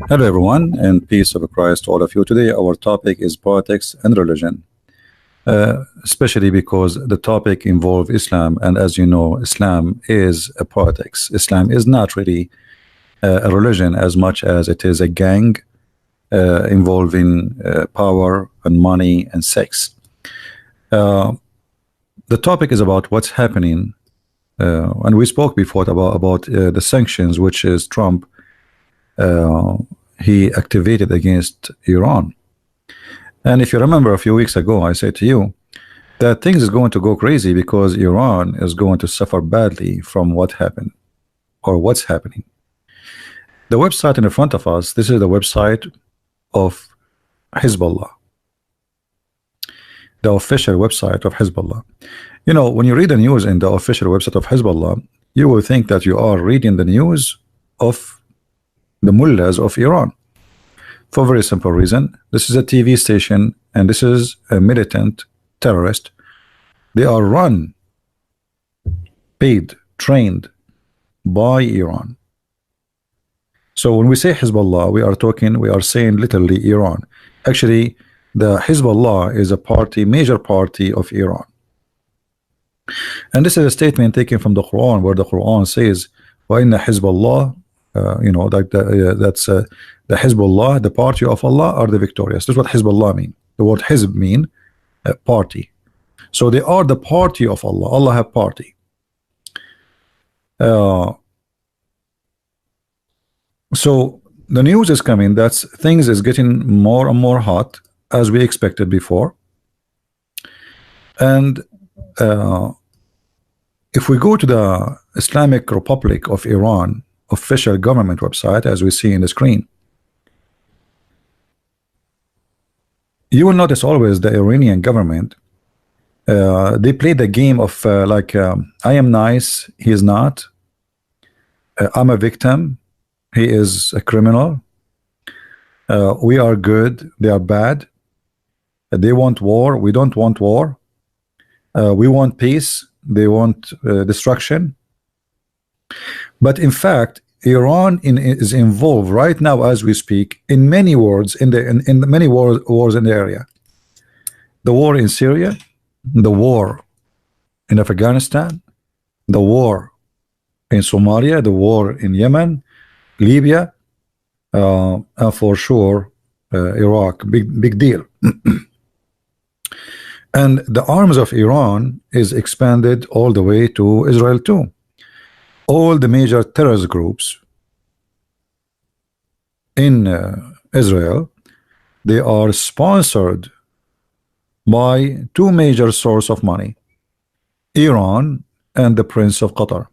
Hello, everyone, and peace of Christ to all of you. Today, our topic is politics and religion, especially because the topic involves Islam, and as you know, Islam is a politics. Islam is not really a religion as much as it is a gang involving power and money and sex. The topic is about what's happening, and we spoke before about the sanctions, which is Trump. He activated against Iran. And if you remember a few weeks ago, I said to you that things is going to go crazy because Iran is going to suffer badly from what happened or what's happening. The website in front of us, this is the website of Hezbollah, the official website of Hezbollah. You know, when you read the news in the official website of Hezbollah, you will think that you are reading the news of the mullahs of Iran, for a very simple reason. This is a TV station and this is a militant terrorist. They are run, paid, trained by Iran. So when we say Hezbollah, we are saying literally Iran. Actually, the Hezbollah is a party, major party of Iran. And this is a statement taken from the Quran, where the Quran says, "Wa inna Hezbollah," you know, that's the Hezbollah, the party of Allah, are the victorious. That's what Hezbollah mean. The word Hizb mean party. So they are the party of Allah. Allah have party. So the news is coming that things is getting more and more hot, as we expected before. And if we go to the Islamic Republic of Iran official government website, as we see in the screen, you will notice always the Iranian government, they play the game of I am nice, he is not, I'm a victim, he is a criminal, we are good, they are bad, they want war, we don't want war, we want peace, they want destruction. But in fact, Iran is involved right now, as we speak, in many wars in many wars in the area. The war in Syria, the war in Afghanistan, the war in Somalia, the war in Yemen, Libya, and for sure Iraq. Big deal. And the arms of Iran is expanded all the way to Israel too. All the major terrorist groups in Israel, they are sponsored by two major sources of money, Iran and the Prince of Qatar.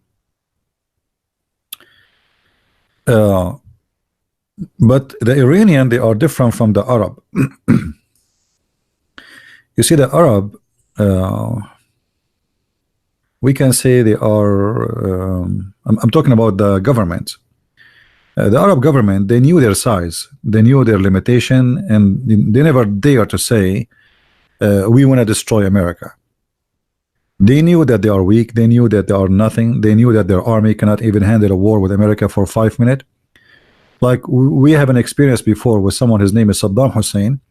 But the Iranian, they are different from the Arab. You see, the Arab, we can say they are, I'm talking about the government. The Arab government, they knew their size, they knew their limitation, and they never dare to say, we want to destroy America. They knew that they are weak, they knew that they are nothing, they knew that their army cannot even handle a war with America for 5 minutes. Like we have an experience before with someone, his name is Saddam Hussein.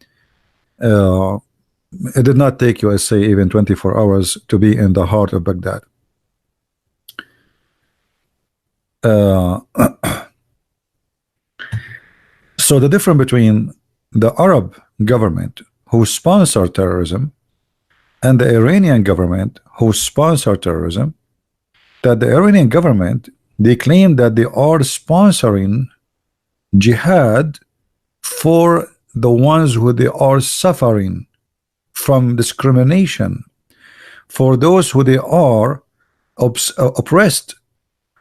It did not take USA even 24 hours to be in the heart of Baghdad. So the difference between the Arab government who sponsor terrorism and the Iranian government who sponsor terrorism, that the Iranian government, they claim that they are sponsoring jihad for the ones who they are suffering from discrimination, for those who they are oppressed,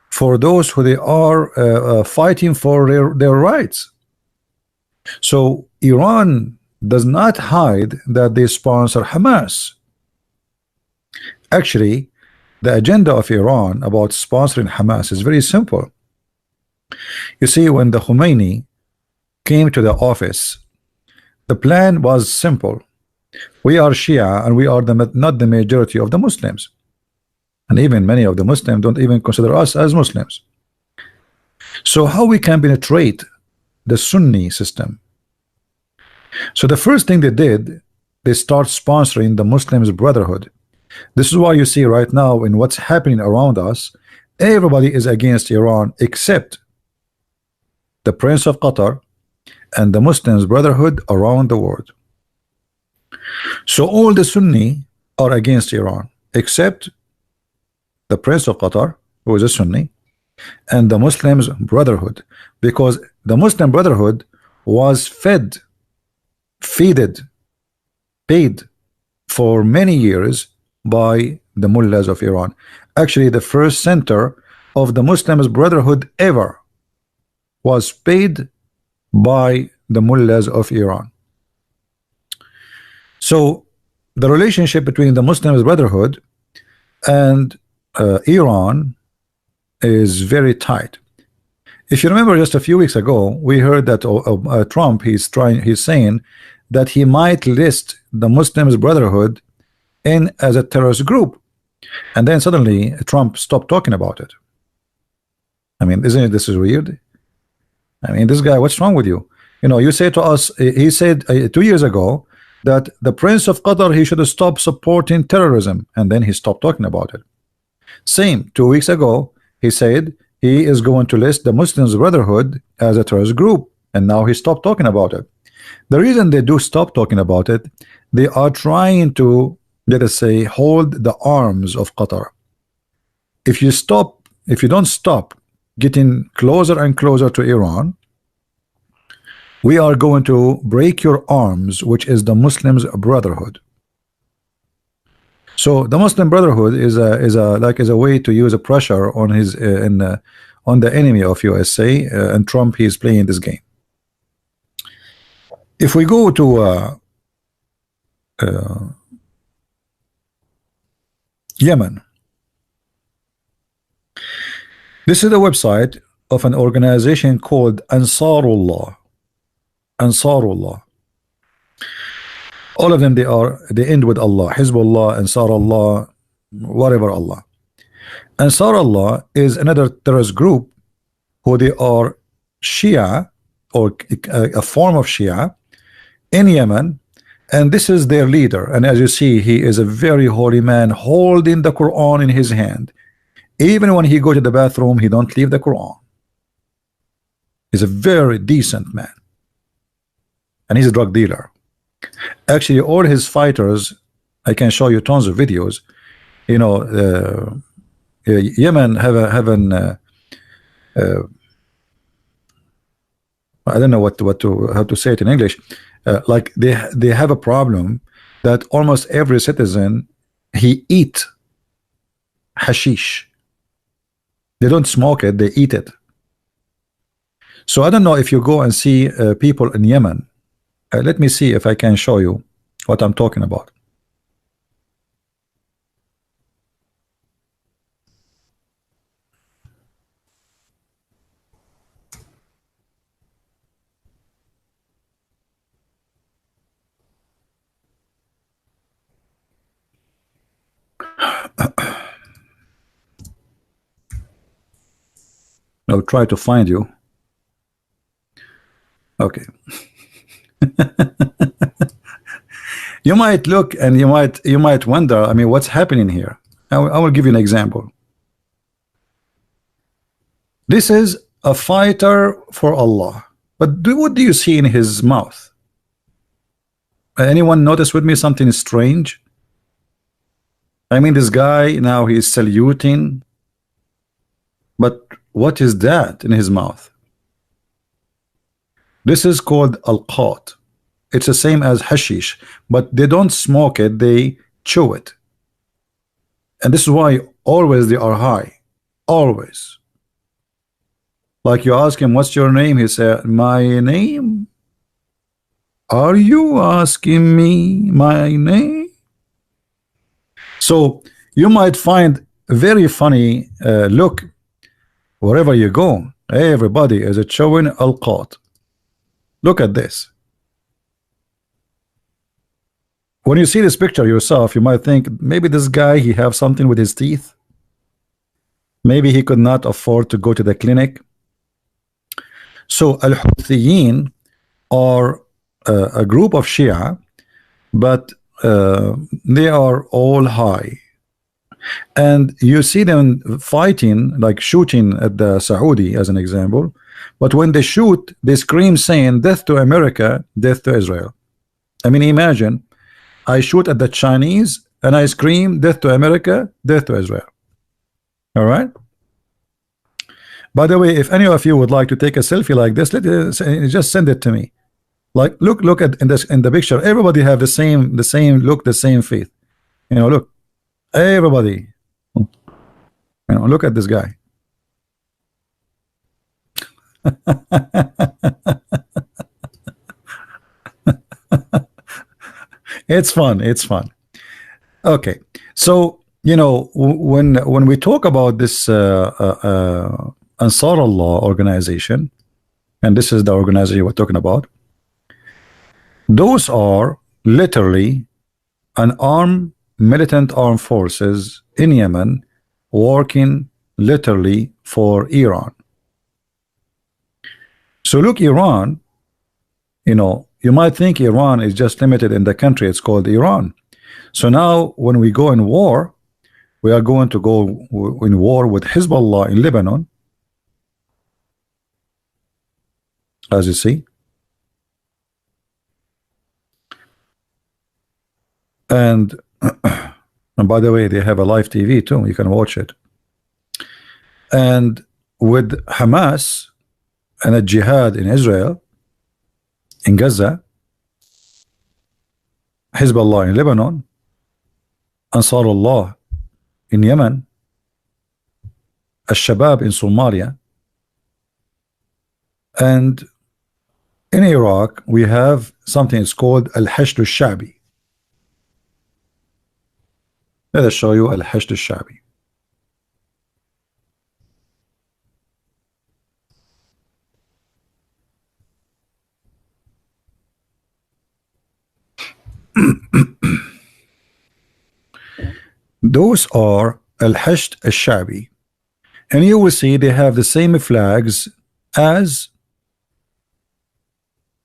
for those who they are fighting for their rights. So Iran does not hide that they sponsor Hamas. Actually, the agenda of Iran about sponsoring Hamas is very simple. You see, when the Khomeini came to the office, the plan was simple. We are Shia and we are not the majority of the Muslims. And even many of the Muslims don't even consider us as Muslims. So how we can penetrate the Sunni system. So the first thing they did, they start sponsoring the Muslims Brotherhood. This is why you see right now in what's happening around us, everybody is against Iran except the Prince of Qatar and the Muslims Brotherhood around the world. So all the Sunni are against Iran except the Prince of Qatar, who is a Sunni, and the Muslims Brotherhood, because the Muslim Brotherhood was feeded, paid for many years by the mullahs of Iran. Actually, the first center of the Muslims Brotherhood ever was paid by the mullahs of Iran. So the relationship between the Muslims Brotherhood and Iran is very tight. If you remember, just a few weeks ago, we heard that Trump, he's saying that he might list the Muslims Brotherhood in as a terrorist group, and then suddenly Trump stopped talking about it. I mean, this is weird? I mean, this guy, what's wrong with you? You know, you say to us, he said 2 years ago that the Prince of Qatar, he should stop supporting terrorism, and then he stopped talking about it. Same, 2 weeks ago, he said he is going to list the Muslims Brotherhood as a terrorist group, and now he stopped talking about it. The reason they do stop talking about it, they are trying to, let us say, hold the arms of Qatar. If you don't stop getting closer and closer to Iran, we are going to break your arms, which is the Muslims Brotherhood. So the Muslim Brotherhood is a way to use a pressure on his on the enemy of USA, and Trump, he is playing this game. If we go to Yemen, this is the website of an organization called Ansarullah. Ansarullah. All of them, they end with Allah. Hizbullah, Ansarullah, whatever Allah. Ansarullah is another terrorist group who they are Shia, or a form of Shia in Yemen, and this is their leader. And as you see, he is a very holy man holding the Quran in his hand. Even when he go to the bathroom, he don't leave the Quran. He's a very decent man, and he's a drug dealer. Actually, all his fighters, I can show you tons of videos. You know, Yemen have I don't know how to say it in English. Like they have a problem that almost every citizen, he eat hashish. They don't smoke it, they eat it. So I don't know if you go and see people in Yemen. Let me see if I can show you what I'm talking about. I'll try to find you. Okay. You might look and you might wonder, I mean, what's happening here? I will give you an example. This is a fighter for Allah, but what do you see in his mouth? Anyone notice with me something strange? I mean, this guy now, he is saluting, but what is that in his mouth? This is called al-qat. It's the same as hashish, but they don't smoke it, they chew it. And this is why always they are high. Always. Like you ask him, what's your name? He said, my name? Are you asking me my name? So you might find a very funny look wherever you go. Everybody is chewing al-qat. Look at this. When you see this picture yourself, you might think maybe this guy, he have something with his teeth. Maybe he could not afford to go to the clinic. So Al-Houthiyyin are a group of Shia, but they are all high, and you see them fighting, like shooting at the Saudi as an example, but when they shoot they scream saying death to America, death to Israel. I mean, imagine I shoot at the Chinese and I scream death to America, death to Israel. All right. By the way, if any of you would like to take a selfie like this, just send it to me. Like, look at in the picture. Everybody have the same look, the same faith. You know, look, everybody. You know, look at this guy. It's fun. It's fun. Okay, so you know, when we talk about this Ansar Allah organization, and this is the organization we're talking about, those are literally an militant armed forces in Yemen working literally for Iran. So look, Iran, you know, you might think Iran is just limited in the country it's called Iran. So now when we go in war, we are going to go in war with Hezbollah in Lebanon, as you see. And and by the way, they have a live TV too, you can watch it. And with Hamas and a jihad in Israel, in Gaza, Hezbollah in Lebanon, Ansarullah in Yemen, Al-Shabaab in Somalia, and in Iraq we have something it's called Al-Hashd Al-Shabi. Let us show you Al-Hashd Al-Shabi. Those are Al-Hashd Al-Shabi, and you will see they have the same flags as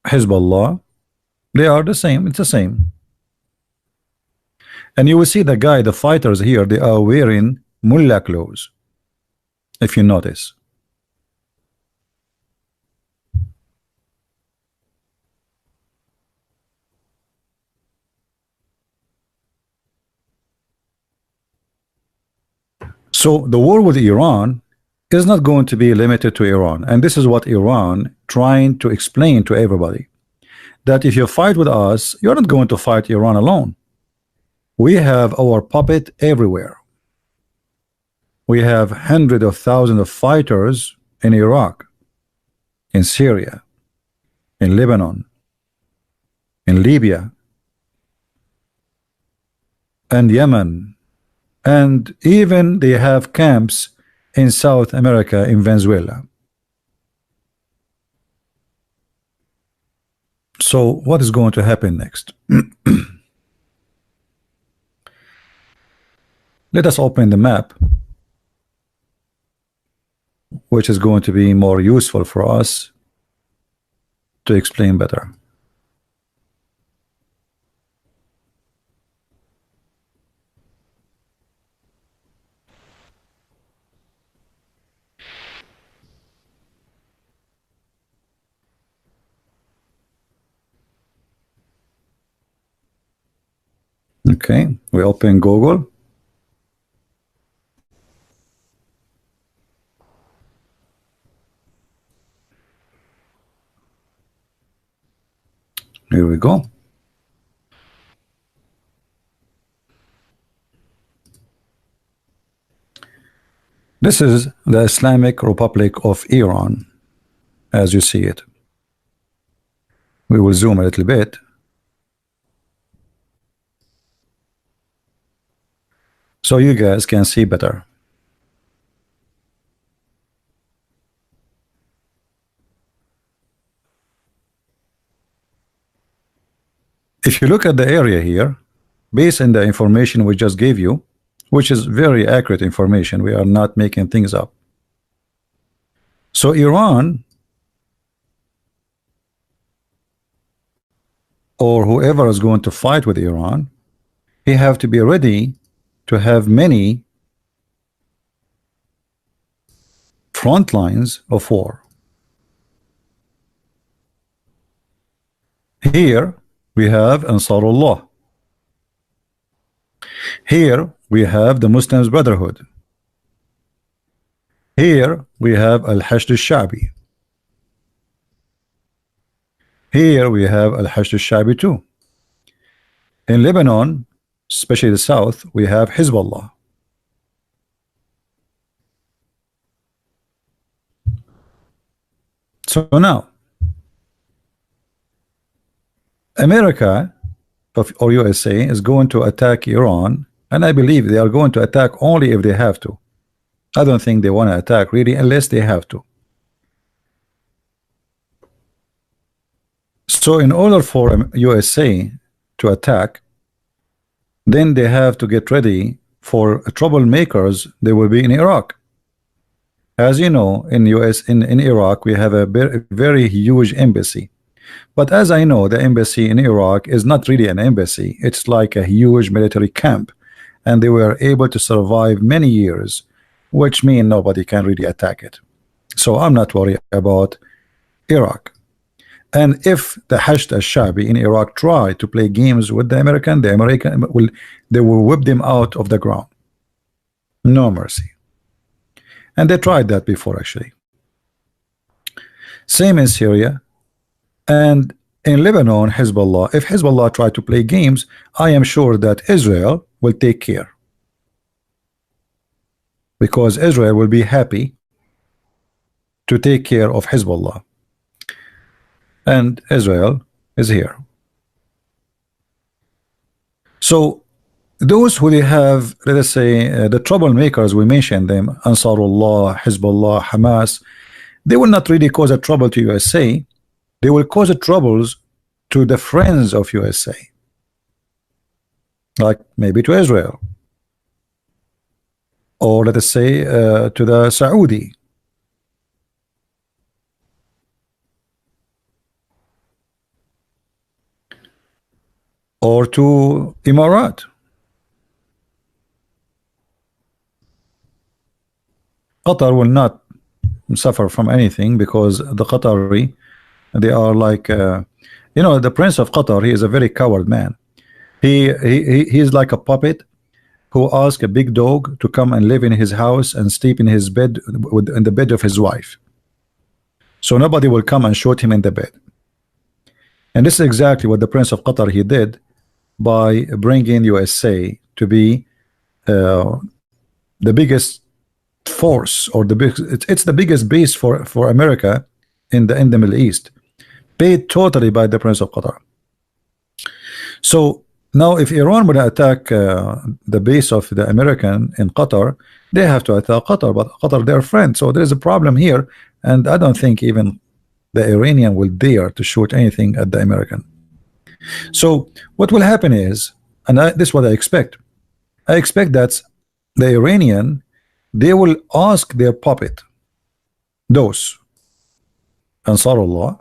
Hezbollah. They are the same, it's the same. And you will see the guy, the fighters here, they are wearing mullah clothes, if you notice. So the war with Iran is not going to be limited to Iran, and this is what Iran trying to explain to everybody, that if you fight with us, you're not going to fight Iran alone. We have our puppet everywhere. We have hundreds of thousands of fighters in Iraq, in Syria, in Lebanon, in Libya, and Yemen, and even they have camps in South America, in Venezuela. So what is going to happen next? Let us open the map, which is going to be more useful for us to explain better. Okay, we open Google. Here we go. This is the Islamic Republic of Iran, as you see it. We will zoom a little bit. So you guys can see better. If you look at the area here, based on the information we just gave you, which is very accurate information, we are not making things up. So Iran or whoever is going to fight with Iran, he have to be ready to have many front lines of war. Here we have Ansarullah. Here we have the Muslims Brotherhood. Here we have Al-Hashd al-Shabi. Here we have Al-Hashd al-Shabi too. In Lebanon, especially the south, we have Hezbollah. So now, America or USA is going to attack Iran, and I believe they are going to attack only if they have to. I don't think they want to attack really unless they have to. So in order for USA to attack, then they have to get ready for troublemakers. They will be in Iraq. As you know, in Iraq we have a very huge embassy. But as I know, the embassy in Iraq is not really an embassy. It's like a huge military camp, and they were able to survive many years, which means nobody can really attack it. So I'm not worried about Iraq. And if the Hashd al-Shabi in Iraq try to play games with the American will whip them out of the ground. No mercy. And they tried that before, actually. Same in Syria. And in Lebanon, Hezbollah, if Hezbollah try to play games, I am sure that Israel will take care, because Israel will be happy to take care of Hezbollah, and Israel is here. So those who they have, let us say, the troublemakers, we mentioned them, Ansarullah, Hezbollah, Hamas, they will not really cause a trouble to USA. They will cause troubles to the friends of USA, like maybe to Israel, or let us say to the Saudi, or to Emirat. Qatar will not suffer from anything, because the Qatari, they are like you know, the Prince of Qatar, he is a very coward man. He is like a puppet who asks a big dog to come and live in his house and sleep in his bed, in the bed of his wife, so nobody will come and shoot him in the bed. And this is exactly what the Prince of Qatar he did by bringing USA to be the biggest force, or it's the biggest base for America in the Middle East, paid totally by the Prince of Qatar. So now if Iran would attack the base of the American in Qatar, they have to attack Qatar, but Qatar their friend. So there is a problem here, and I don't think even the Iranian will dare to shoot anything at the American. So what will happen is, and this is what I expect that the Iranian, they will ask their puppet, those Ansarullah,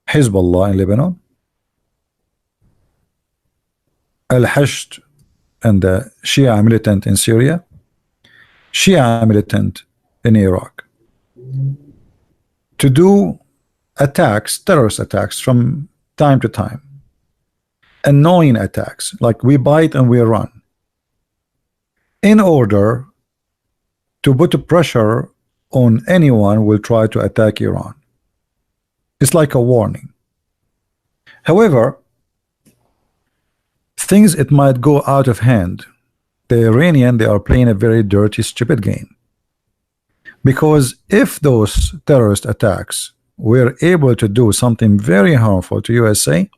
Hezbollah in Lebanon, Al-Hashd and the Shia militant in Syria, Shia militant in Iraq, to do attacks, terrorist attacks from time to time, annoying attacks, like we bite and we run, in order to put pressure on anyone who will try to attack Iran. It's like a warning. However, things, it might go out of hand. The Iranian, they are playing a very dirty, stupid game, because if those terrorist attacks were able to do something very harmful to USA,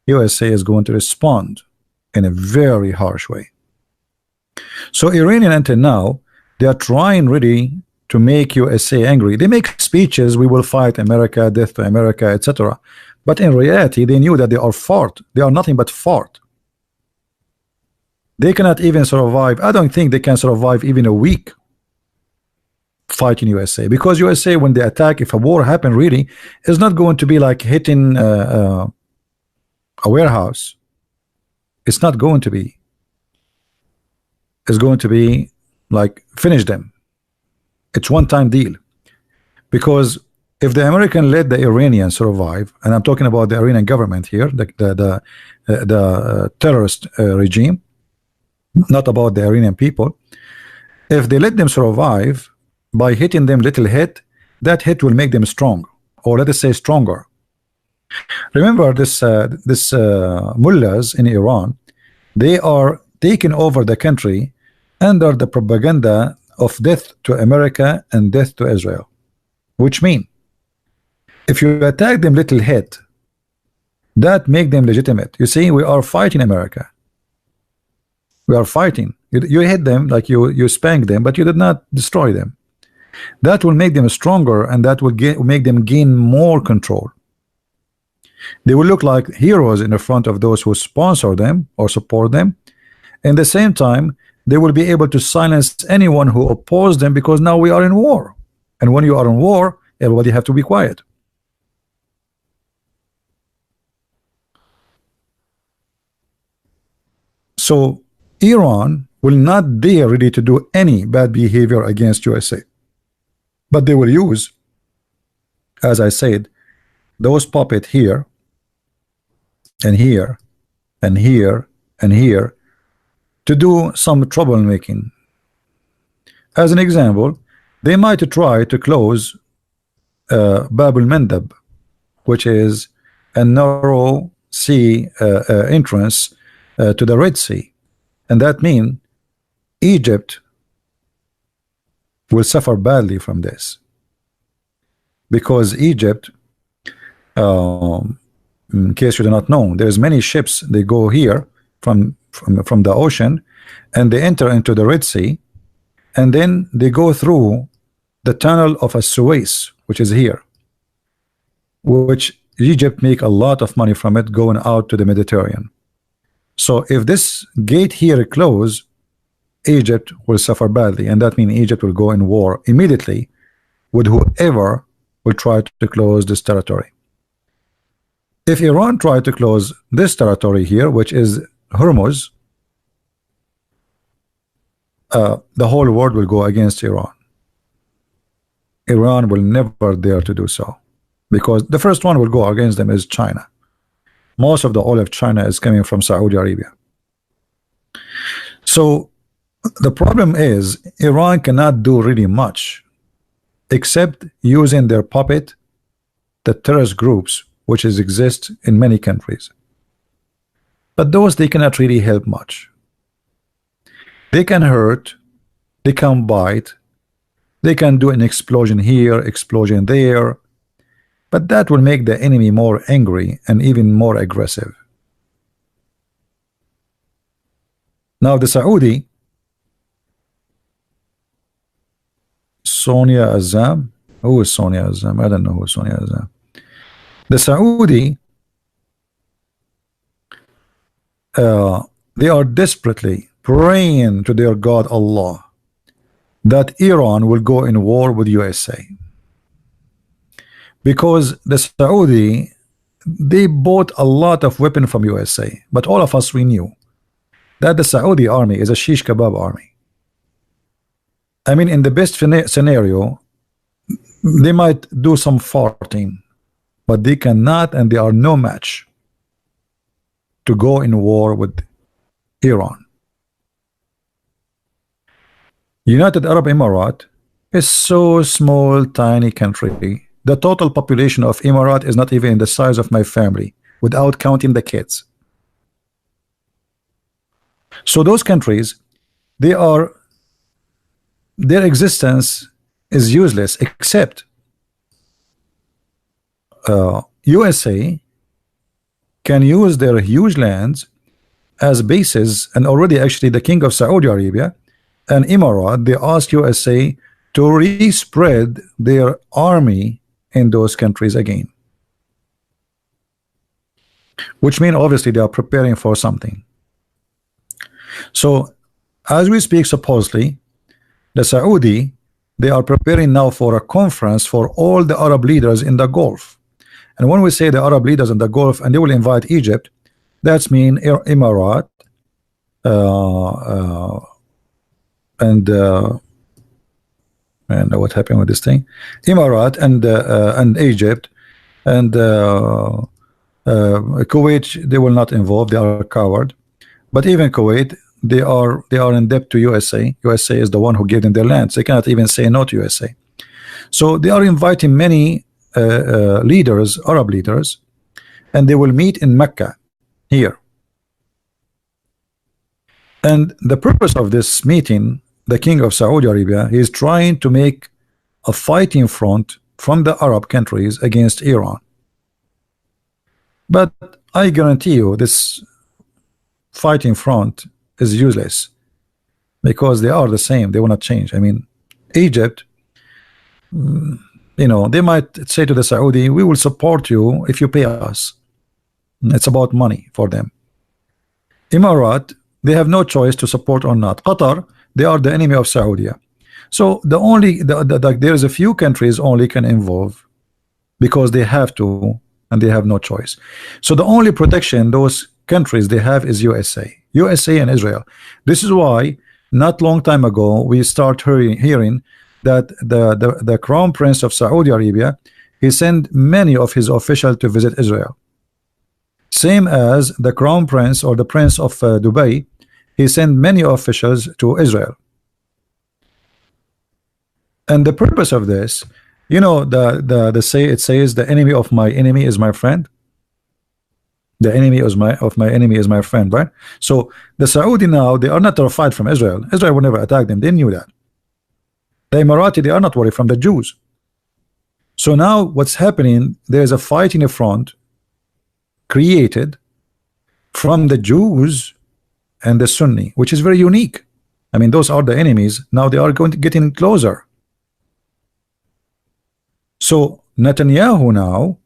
USA is going to respond in a very harsh way. So Iranian until now, they are trying really to make USA angry. They make speeches, we will fight America, death to America, etc. But in reality, they knew that they are fought. They are nothing but fought. They cannot even survive. I don't think they can survive even a week. fighting USA, because USA, when they attack, if a war happen really, is not going to be like hitting a warehouse. It's not going to be. It's going to be like finish them. It's one-time deal. Because if the American let the Iranians survive, and I'm talking about the Iranian government here, the terrorist regime, not about the Iranian people, if they let them survive by hitting them little hit, that hit will make them strong, or let us say stronger. Remember this mullahs in Iran, they are taking over the country under the propaganda of death to America and death to Israel, which mean if you attack them little hit, that make them legitimate. You see, we are fighting America. We are fighting. You hit them, like you spank them, but you did not destroy them. That will make them stronger, and that will make them gain more control. They will look like heroes in the front of those who sponsor them or support them. In the same time, they will be able to silence anyone who opposes them, because now we are in war. And when you are in war, everybody have to be quiet. So Iran will not dare really to do any bad behavior against USA. But they will use, as I said, those puppets here and here and here and here to do some troublemaking. As an example, they might try to close Bab al-Mandab, which is a narrow sea entrance to the Red Sea, and that means Egypt will suffer badly from this, because Egypt, in case you do not know, there's many ships, they go here from the ocean, and they enter into the Red Sea, and then they go through the tunnel of a Suez, which is here, which Egypt make a lot of money from it, going out to the Mediterranean. So if this gate here close, Egypt will suffer badly, and that means Egypt will go in war immediately with whoever will try to close this territory. If Iran try to close this territory here, which is Hormuz, the whole world will go against Iran. Iran will never dare to do so, because the first one will go against them is China. Most of the oil of China is coming from Saudi Arabia. So the problem is Iran cannot do really much except using their puppet, the terrorist groups, which exist in many countries. But those, they cannot really help much. They can hurt, they can bite, they can do an explosion here, explosion there, but that will make the enemy more angry and even more aggressive. Now the Saudi, Sonia Azam, who is Sonia Azam? I don't know who Sonia Azam. The Saudi, they are desperately praying to their God Allah that Iran will go in war with USA, because the Saudi, they bought a lot of weapons from USA, but all of us, we knew that the Saudi army is a shish kebab army. I mean, in the best scenario, they might do some farting, but they cannot, and they are no match to go in war with Iran. United Arab Emirates is so small, tiny country. The total population of Emirates is not even in the size of my family, without counting the kids. So those countries, their existence is useless, except USA can use their huge lands as bases, and already actually the King of Saudi Arabia and Emirates, they ask USA to respread their army in those countries again, which means obviously they are preparing for something. So as we speak, supposedly the Saudi, they are preparing now for a conference for all the Arab leaders in the Gulf. And when we say the Arab leaders in the Gulf, and they will invite Egypt, that's mean Emirat, uh, and what happened with this thing? Emirat and Egypt and Kuwait, they will not involve. They are coward. But even Kuwait, they are in debt to USA. USA is the one who gave them their lands. They cannot even say no to USA. So they are inviting many leaders, Arab leaders, and they will meet in Mecca here. And the purpose of this meeting, the king of Saudi Arabia, he is trying to make a fighting front from the Arab countries against Iran. But I guarantee you this fighting front is useless, because they are the same. They will not change. I mean, Egypt, you know, they might say to the Saudi, we will support you if you pay us. It's about money for them. Emirat, they have no choice to support or not. Qatar, they are the enemy of Saudi. So the only there is a few countries only can involve because they have to, and they have no choice. So the only protection those countries they have is USA and Israel. This is why not long time ago we start hearing that the Crown Prince of Saudi Arabia, he sent many of his officials to visit Israel. Same as the Crown Prince or the Prince of Dubai, he sent many officials to Israel. And the purpose of this, you know, it says the enemy of my enemy is my friend. The enemy of my enemy is my friend, right? So the Saudi now, they are not terrified from Israel. Israel will never attack them. They knew that. The Emirati, they are not worried from the Jews. So now what's happening, there's a fight in the front created from the Jews and the Sunni, which is very unique. I mean, those are the enemies. Now they are going to getting closer. So Netanyahu now,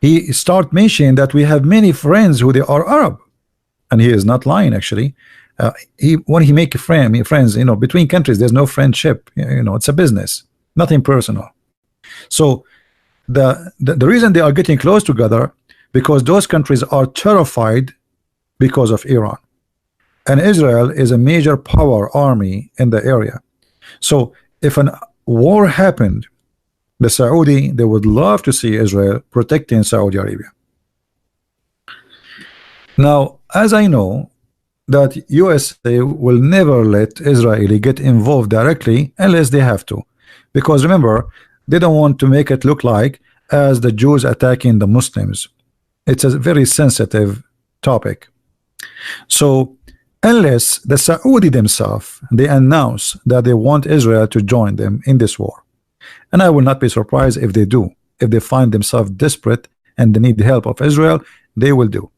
he start mentioning that we have many friends who they are Arab, and he is not lying actually. When he make friends, you know, between countries, there's no friendship. You know, it's a business, nothing personal. So the reason they are getting close together, because those countries are terrified because of Iran, and Israel is a major power army in the area. So if a war happened, the Saudi, they would love to see Israel protecting Saudi Arabia. Now, as I know that USA will never let Israeli get involved directly unless they have to, because remember, they don't want to make it look like as the Jews attacking the Muslims. It's a very sensitive topic. So unless the Saudi themselves, they announce that they want Israel to join them in this war, and I will not be surprised if they do. If they find themselves desperate and they need the help of Israel, they will do.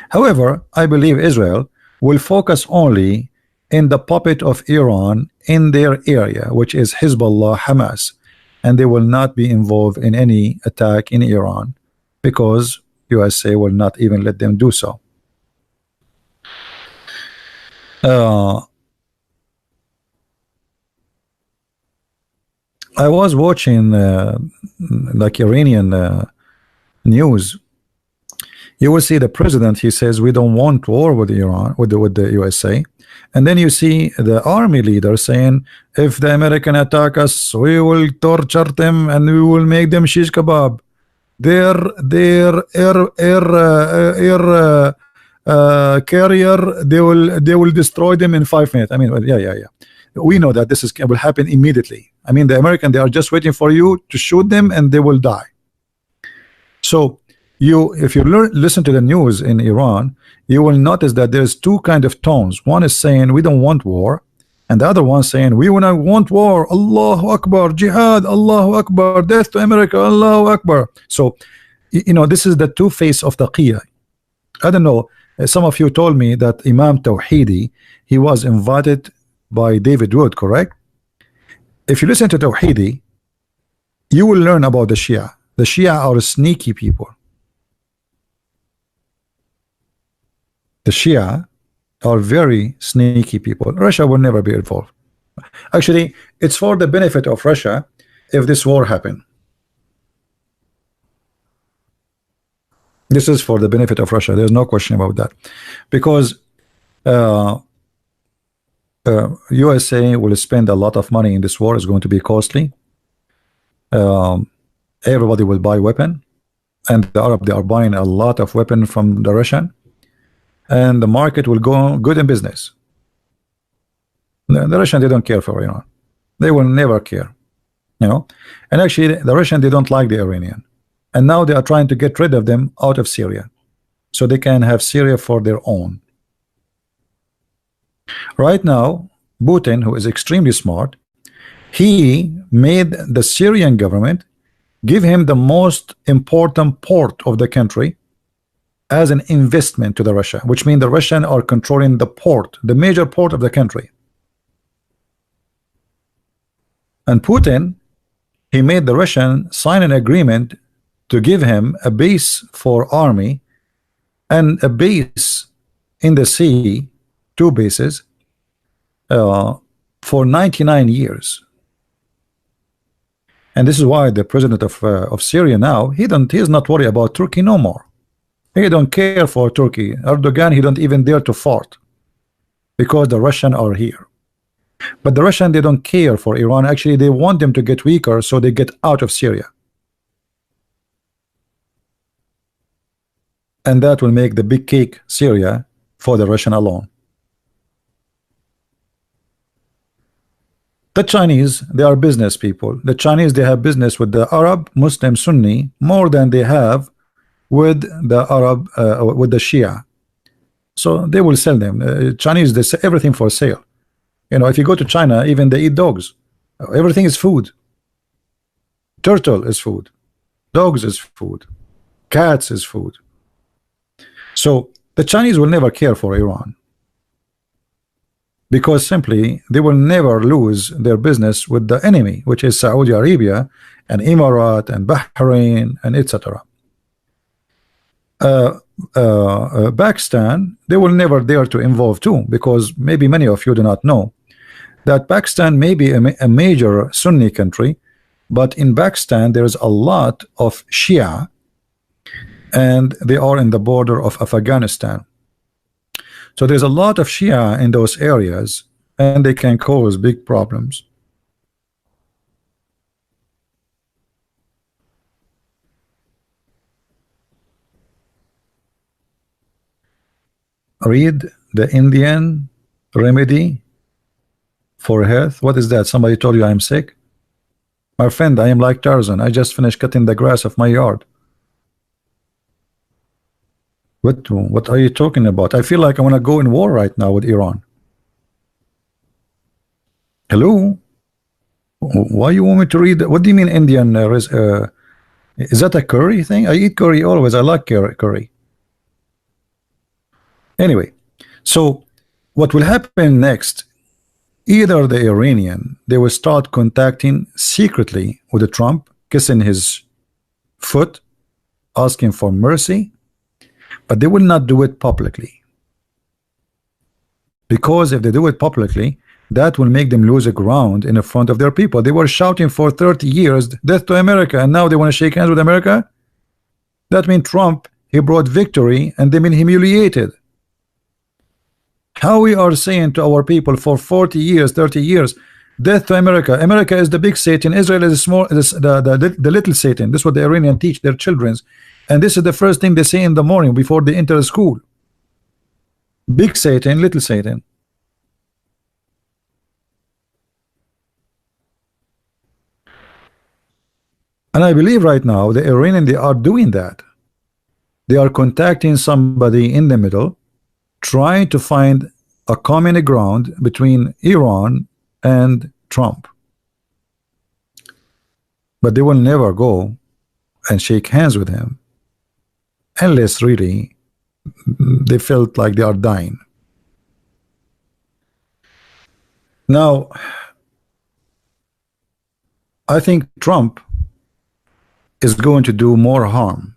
However, I believe Israel will focus only in the puppet of Iran in their area, which is Hezbollah, Hamas, and they will not be involved in any attack in Iran because USA will not even let them do so. I was watching like Iranian news. You will see the president, he says we don't want war with Iran, with the USA, and then you see the army leader saying if the American attack us, we will torture them and we will make them shish kebab. Their air carrier, they will destroy them in 5 minutes. I mean, yeah. We know that this will happen immediately. I mean, the American, they are just waiting for you to shoot them and they will die. So if you listen to the news in Iran, you will notice that there's two kind of tones. One is saying we don't want war, and the other one saying we want war. Allahu Akbar, jihad, Allahu Akbar, death to America, Allahu Akbar. So you know, this is the two face of taqiyya. I don't know, some of you told me that Imam Tawhidi, he was invited by David Wood, correct? If you listen to Tawhidi, you will learn about the Shia. The Shia are sneaky people. The Shia are very sneaky people. Russia will never be involved. Actually, it's for the benefit of Russia if this war happened. This is for the benefit of Russia. There's no question about that, because uh, USA will spend a lot of money in this war. It's going to be costly. Um, Everybody will buy weapon, and the Arab, they are buying a lot of weapon from the Russian, and the market will go good in business. The Russian, they don't care for Iran. They will never care, you know. And actually, the Russian, they don't like the Iranian, and now they are trying to get rid of them out of Syria, so they can have Syria for their own. Right now, Putin, who is extremely smart, he made the Syrian government give him the most important port of the country as an investment to the Russia, which means the Russians are controlling the port, the major port of the country. And Putin, he made the Russian sign an agreement to give him a base for army and a base in the sea, 2 bases, for 99 years. And this is why the president of Syria now, he's not worried about Turkey no more. He don't care for Turkey. Erdogan, he don't even dare to fart, because the Russians are here. But the Russians, they don't care for Iran. Actually, they want them to get weaker so they get out of Syria. And that will make the big cake Syria for the Russian alone. The Chinese, they are business people. The Chinese, they have business with the Arab, Muslim, Sunni more than they have with the Arab, with the Shia. So they will sell them. Chinese, they sell everything for sale. You know, if you go to China, even they eat dogs. Everything is food. Turtle is food. Dogs is food. Cats is food. So the Chinese will never care for Iran, because simply they will never lose their business with the enemy, which is Saudi Arabia and Emirat and Bahrain and etc. Pakistan, they will never dare to involve too, because maybe many of you do not know that Pakistan may be a major Sunni country, but in Pakistan there is a lot of Shia, and they are in the border of Afghanistan. So there's a lot of Shia in those areas, and they can cause big problems. Read the Indian remedy for health. What is that? Somebody told you I'm sick? My friend, I am like Tarzan. I just finished cutting the grass of my yard. What are you talking about? I feel like I want to go in war right now with Iran. Hello? Why you want me to read? What do you mean Indian? Is that a curry thing? I eat curry always. I like curry. Anyway, so what will happen next? Either the Iranian, they will start contacting secretly with Trump, kissing his foot, asking for mercy, but they will not do it publicly, because if they do it publicly, that will make them lose a ground in the front of their people. They were shouting for 30 years, death to America, and now they want to shake hands with America. That means Trump, he brought victory, and they've been humiliated. How we are saying to our people for 40 years, 30 years, death to America. America is the big Satan. Israel is the little Satan. This is what the Iranians teach their children. And this is the first thing they say in the morning before they enter school. Big Satan, little Satan. And I believe right now the Iranians, they are doing that. They are contacting somebody in the middle, trying to find a common ground between Iran and Trump. But they will never go and shake hands with him unless really they felt like they are dying. Now, I think Trump is going to do more harm.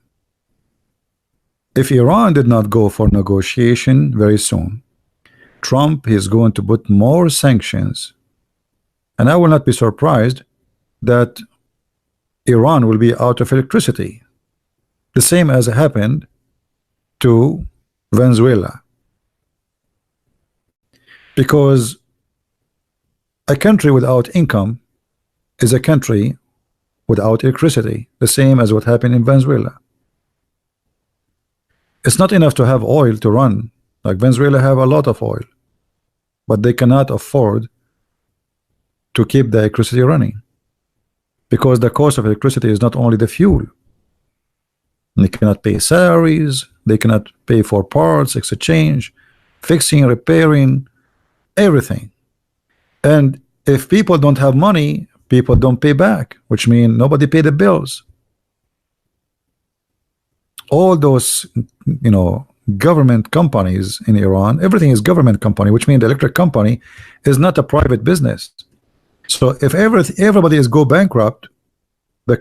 If Iran did not go for negotiation very soon, Trump is going to put more sanctions And I will not be surprised that Iran will be out of electricity, the same as happened to Venezuela. Because a country without income is a country without electricity, the same as what happened in Venezuela. It's not enough to have oil to run. Like Venezuela have a lot of oil, but they cannot afford to keep the electricity running, because the cost of electricity is not only the fuel. They cannot pay salaries, they cannot pay for parts, exchange, fixing, repairing, everything. And if people don't have money, people don't pay back, which means nobody pay the bills. All those, government companies in Iran, everything is government company, which means the electric company is not a private business. So if everybody is go bankrupt, the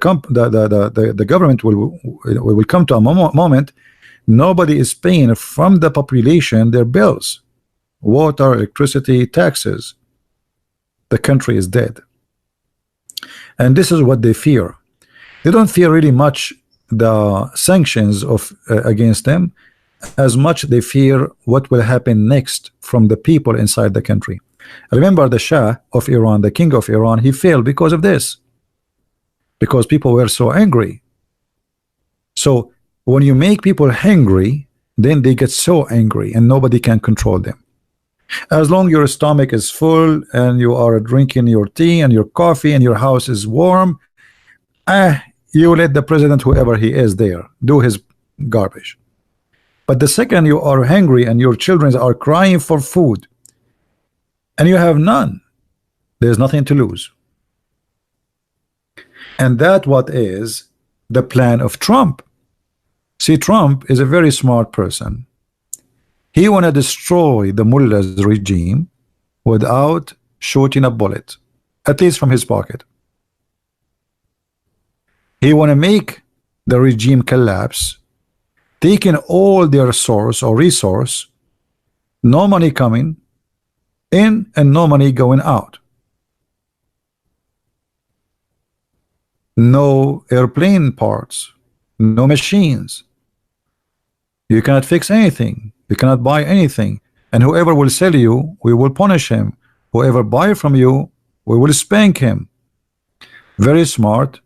government will come to a moment nobody is paying from the population their bills, water, electricity, taxes. The country is dead. And this is what they fear. They don't fear really much the sanctions of against them, as much they fear what will happen next from the people inside the country. Remember the Shah of Iran, the king of Iran, he failed because of this, because people were so angry. So when you make people hungry, then they get so angry and nobody can control them. As long your stomach is full and you are drinking your tea and your coffee and your house is warm, you let the president, whoever he is there, do his garbage. But the second you are hungry and your children are crying for food and you have none, there's nothing to lose. And that what is the plan of Trump. See, Trump is a very smart person. He want to destroy the mullah's regime without shooting a bullet, at least from his pocket. He want to make the regime collapse, taking all their source or resource, no money coming in and no money going out. No airplane parts, no machines. You cannot fix anything. You cannot buy anything. And whoever will sell you, we will punish him. Whoever buy from you, we will spank him. Very smart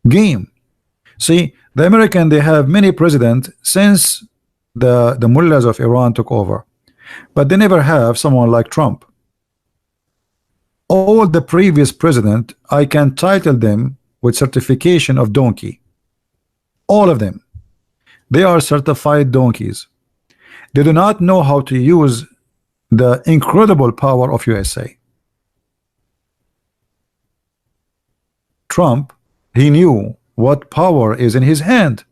game. See, the American, they have many presidents since the mullahs of Iran took over, but they never have someone like Trump. All the previous president, I can title them with certification of donkey. All of them, they are certified donkeys. They do not know how to use the incredible power of USA. Trump, he knew what power is in his hand.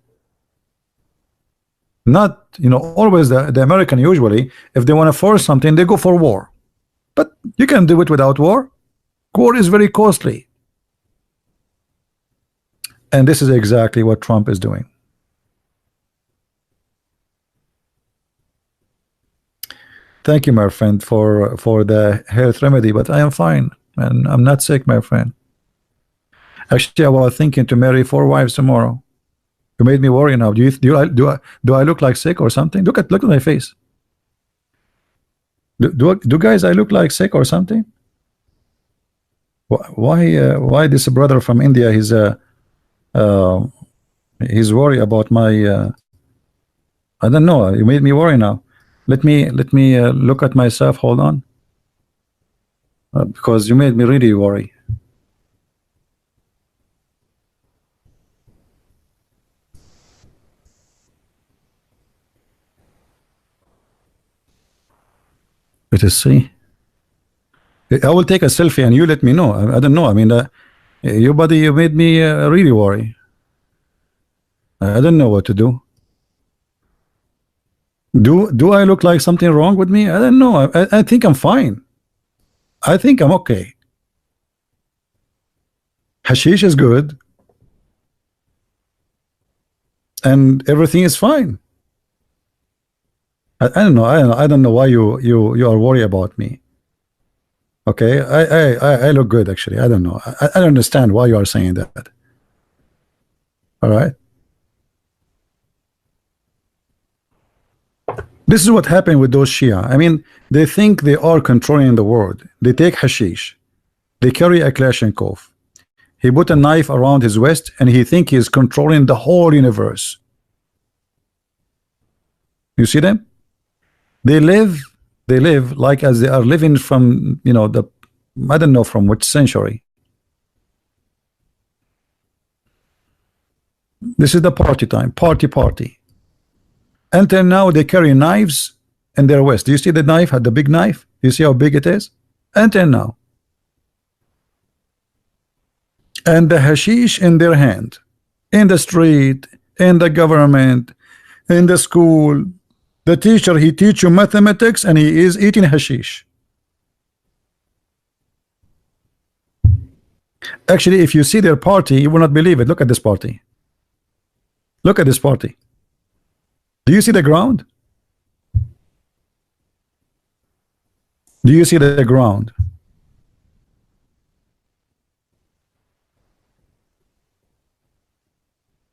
Not, always the American, usually, if they want to force something, they go for war. But you can do it without war. War is very costly. And this is exactly what Trump is doing. Thank you, my friend, for the health remedy, but I am fine and I'm not sick, my friend. Actually, I was thinking to marry 4 wives tomorrow. You made me worry now. Do I look like sick or something? Look at my face. Do guys, I look like sick or something? Why this brother from India? He's worried about my. I don't know. You made me worry now. Let me look at myself. Hold on, because you made me really worry. Let us see. I will take a selfie and you let me know. I don't know. I mean, your body, you made me really worry. I don't know what to do. Do I look like something wrong with me? I don't know. I think I'm fine. I think I'm okay. Hashish is good. And everything is fine. I don't know. I don't know why you are worried about me. Okay, I look good actually. I don't know. I don't understand why you are saying that. All right. This is what happened with those Shia. I mean, they think they are controlling the world. They take hashish. They carry a Kalashnikov. He put a knife around his waist and he think he is controlling the whole universe. You see them? They live like as they are living from, you know, the, I don't know from which century. This is the party time, party. Until now they carry knives in their waist. Do you see the knife? Had the big knife? Do you see how big it is? Until now. And the hashish in their hand, in the street, in the government, in the school. The teacher, he teach you mathematics and he is eating hashish. Actually, if you see their party, you will not believe it. Look at this party. Look at this party. Do you see the ground? Do you see the ground?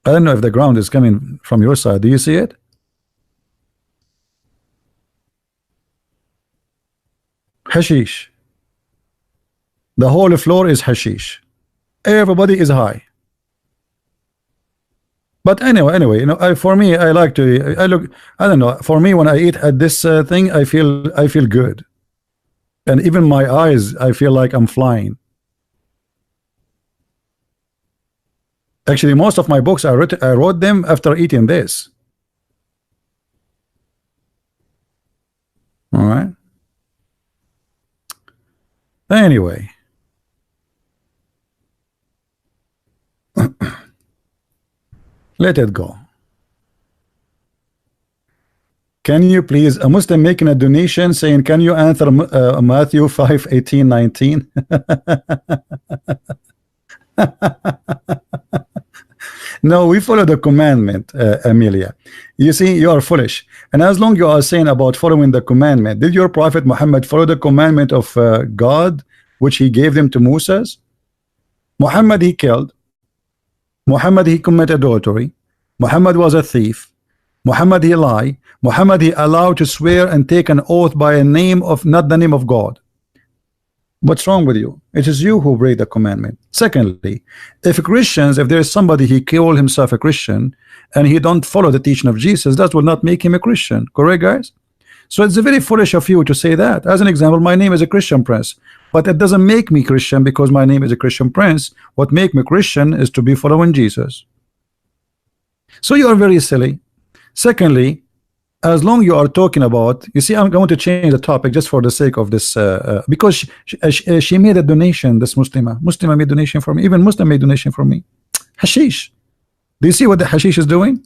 I don't know if the ground is coming from your side. Do you see it? Hashish. The whole floor is hashish. Everybody is high. But anyway, you know, for me, I like to. I don't know. For me, when I eat at this thing, I feel good, and even my eyes, I feel like I'm flying. Actually, most of my books I wrote them after eating this. All right. Anyway. Let it go. Can you please, a Muslim making a donation saying, can you answer Matthew 5:18-19? No, we follow the commandment, Amelia. You see, you are foolish. And as long you are saying about following the commandment, did your prophet Muhammad follow the commandment of God, which he gave them to Moses? Muhammad, he killed. Muhammad, he committed adultery. Muhammad was a thief. Muhammad, he lied. Muhammad, he allowed to swear and take an oath by a name of, not the name of God. What's wrong with you? It is you who break the commandment. Secondly, if Christians, if there is somebody he call himself a Christian and he don't follow the teaching of Jesus, that will not make him a Christian. Correct, guys? So it's very foolish of you to say that. As an example, my name is a Christian Prince, but it doesn't make me Christian because my name is a Christian Prince. What make me Christian is to be following Jesus. So you are very silly. Secondly, as long you are talking about, you see, I'm going to change the topic just for the sake of this, because she made a donation. This Muslima made donation for me. Even Muslim made donation for me. Hashish. Do you see what the hashish is doing?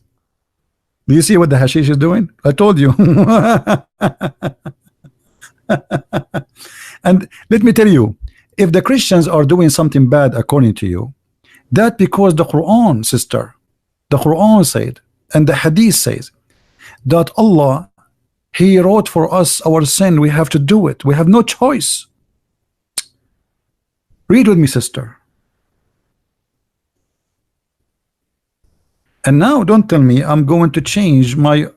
Do you see what the hashish is doing? I told you. And let me tell you, if the Christians are doing something bad according to you, that because the Quran, sister, the Quran said, and the Hadith says, that Allah, he wrote for us our sin. We have to do it. We have no choice. Read with me, sister. And now don't tell me I'm going to change my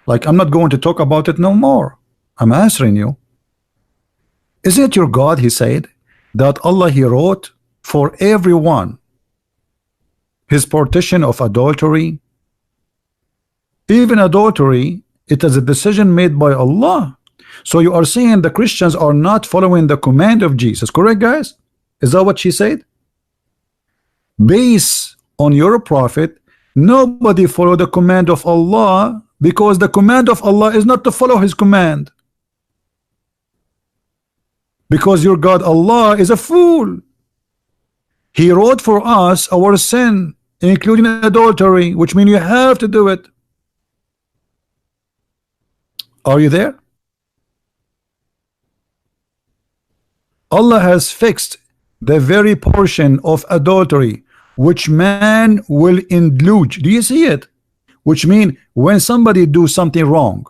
like I'm not going to talk about it no more. I'm answering you. Isn't it your God, he said, that Allah, he wrote for everyone his partition of adultery? Even adultery, it is a decision made by Allah. So you are saying the Christians are not following the command of Jesus. Correct, guys? Is that what she said? Based on your prophet, nobody follow the command of Allah, because the command of Allah is not to follow his command. Because your God Allah is a fool. He wrote for us our sin, including adultery, which means you have to do it. Are you there? Allah has fixed the very portion of adultery which man will indulge. Do you see it? Which means when somebody do something wrong,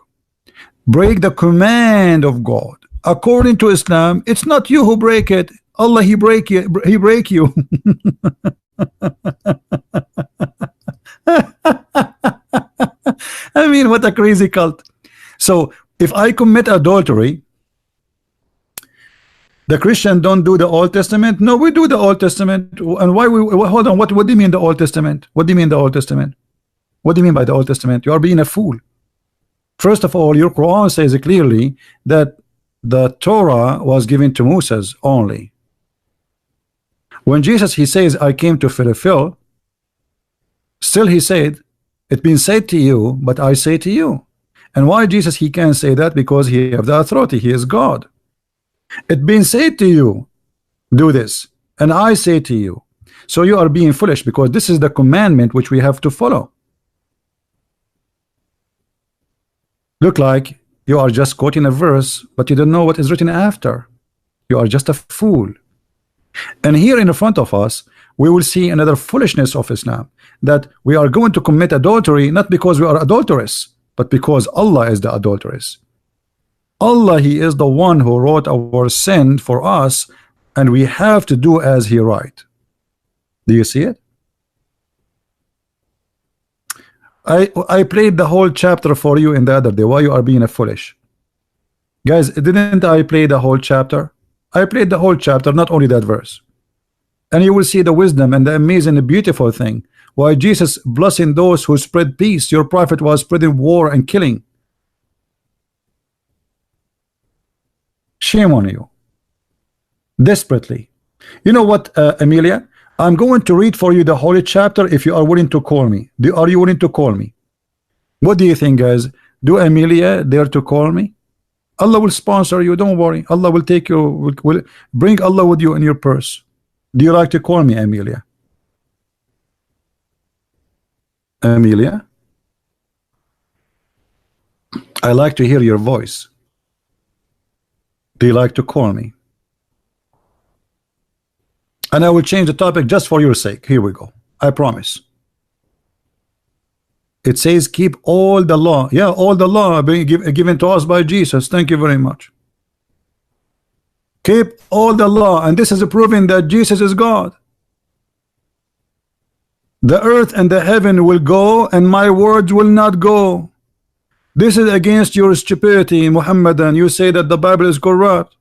break the command of God, According to Islam, it's not you who break it. Allah, he break you. He break you. I mean, what a crazy cult. So if I commit adultery, the Christian don't do the Old Testament. No, we do the Old Testament. And why we hold on? What do you mean the Old Testament? What do you mean the Old Testament? What do you mean by the Old Testament? You are being a fool. First of all, your Quran says clearly that the Torah was given to Moses only. When Jesus, he says, I came to fulfill, still he said, it's been said to you, but I say to you. And why Jesus, he can say that? Because he have the authority. He is God. It's been said to you, do this, and I say to you. So you are being foolish, because this is the commandment which we have to follow. Look like you are just quoting a verse, but you don't know what is written after. You are just a fool. And here in front of us, we will see another foolishness of Islam, that we are going to commit adultery not because we are adulterous, but because Allah is the adulteress. Allah, he is the one who wrote our sin for us, and we have to do as he write. Do you see it? I played the whole chapter for you in the other day. Why you are being a foolish? Guys, didn't I play the whole chapter? I played the whole chapter, not only that verse. And you will see the wisdom and the amazing and beautiful thing. Why Jesus blessing those who spread peace. Your prophet was spreading war and killing. Shame on you. Desperately. You know what, Amelia? I'm going to read for you the holy chapter if you are willing to call me. Are you willing to call me? What do you think, guys? Do Amelia dare to call me? Allah will sponsor you, don't worry. Allah will take you, will bring Allah with you in your purse. Do you like to call me, Amelia? Amelia? I like to hear your voice. Do you like to call me? And I will change the topic just for your sake. Here we go. I promise. It says keep all the law. Yeah, all the law being given to us by Jesus. Thank you very much. Keep all the law. And this is proving that Jesus is God. The earth and the heaven will go, and my words will not go. This is against your stupidity, Muhammadan. You say that the Bible is corrupt.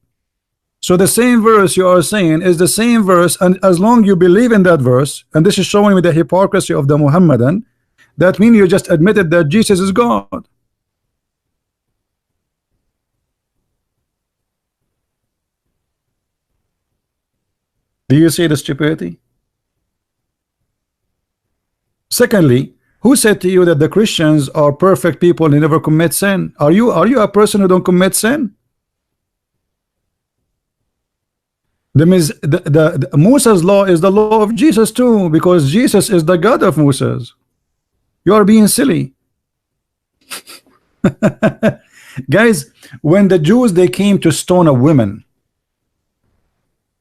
So the same verse you are saying is the same verse, and as long you believe in that verse, and this is showing me the hypocrisy of the Muhammadan, that means you just admitted that Jesus is God. Do you see the stupidity? Secondly, who said to you that the Christians are perfect people and never commit sin? Are you a person who don't commit sin? The Moses law is the law of Jesus too, because Jesus is the God of Moses. You are being silly. Guys, when the Jews they came to stone a woman,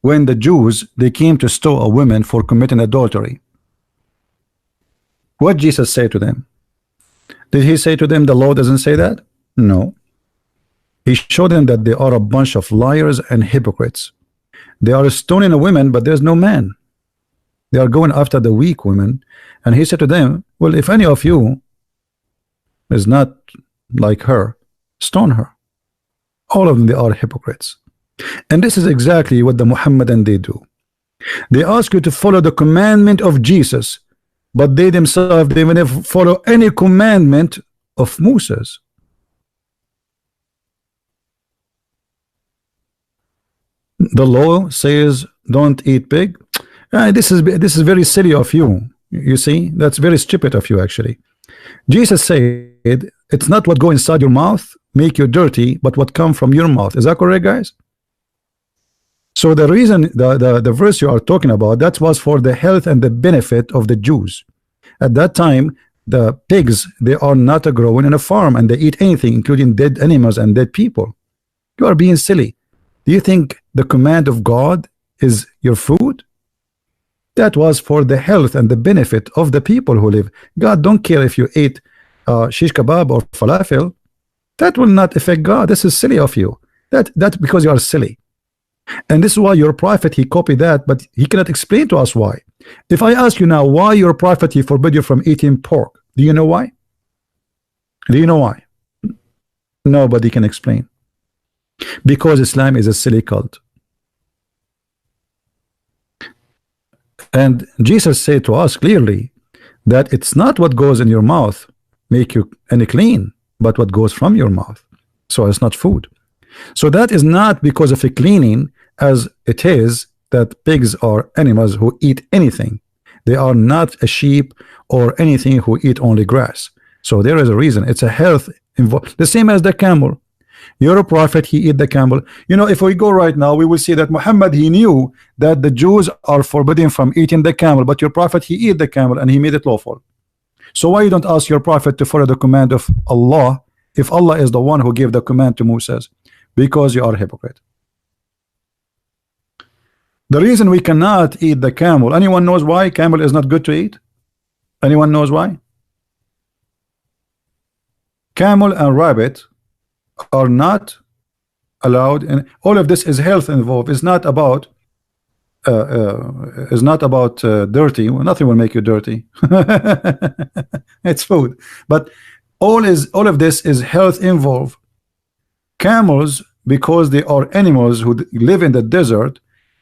when the Jews they came to stone a woman for committing adultery, what Jesus say to them? Did he say to them the law doesn't say that? No. He showed them that they are a bunch of liars and hypocrites. They are stoning a woman, but there's no man. They are going after the weak women. And he said to them, well, if any of you is not like her, stone her. All of them, they are hypocrites. And this is exactly what the Muhammadan they do. They ask you to follow the commandment of Jesus, but they themselves, they will never follow any commandment of Moses. The law says don't eat pig. This is very silly of you. You see, that's very stupid of you actually. Jesus said it's not what go inside your mouth make you dirty, but what come from your mouth. Is that correct, guys? So the reason the verse you are talking about, that was for the health and the benefit of the Jews. At that time, the pigs, they are not growing in a farm, and they eat anything, including dead animals and dead people. You are being silly. Do you think the command of God is your food? That was for the health and the benefit of the people who live. God don't care if you ate shish kebab or falafel. That will not affect God. This is silly of you. That because you are silly. And this is why your prophet, he copied that, but he cannot explain to us why. If I ask you now why your prophet, he forbid you from eating pork, do you know why? Do you know why? Nobody can explain. Because Islam is a silly cult. And Jesus said to us clearly that it's not what goes in your mouth make you any clean, but what goes from your mouth. So it's not food. So that is not because of a cleaning, as it is that pigs are animals who eat anything. They are not a sheep or anything who eat only grass. So there is a reason. It's a health involved. The same as the camel. You're a prophet, he eat the camel. You know, if we go right now, we will see that Muhammad, he knew that the Jews are forbidden from eating the camel, but your prophet, he eat the camel and he made it lawful. So why you don't ask your prophet to follow the command of Allah if Allah is the one who gave the command to Moses? Because you are a hypocrite. The reason we cannot eat the camel, anyone knows why camel is not good to eat? Anyone knows why? Camel and rabbit are not allowed, and all of this is health involved. It's not about dirty. Well, nothing will make you dirty. It's food, but all of this is health involved. Camels, because they are animals who live in the desert,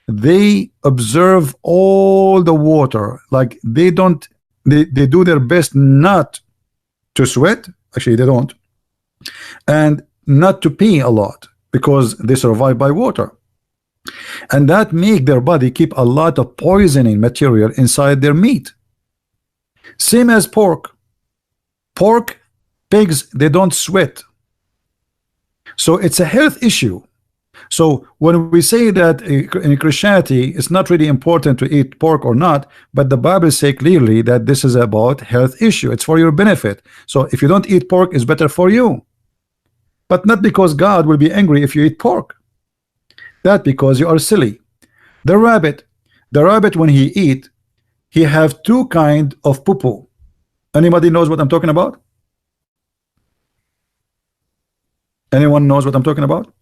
they observe all the water. Like they do their best not to sweat. Actually, they don't, and not to pee a lot because they survive by water, and that make their body keep a lot of poisoning material inside their meat. Same as pork. Pigs, they don't sweat, so it's a health issue. So when we say that in Christianity it's not really important to eat pork or not, but the Bible say clearly that this is about health issue. It's for your benefit. So if you don't eat pork, it's better for you, but not because God will be angry if you eat pork. That because you are silly. The rabbit when he eat, he have two kind of poo-poo. Anybody knows what I'm talking about? Anyone knows what I'm talking about?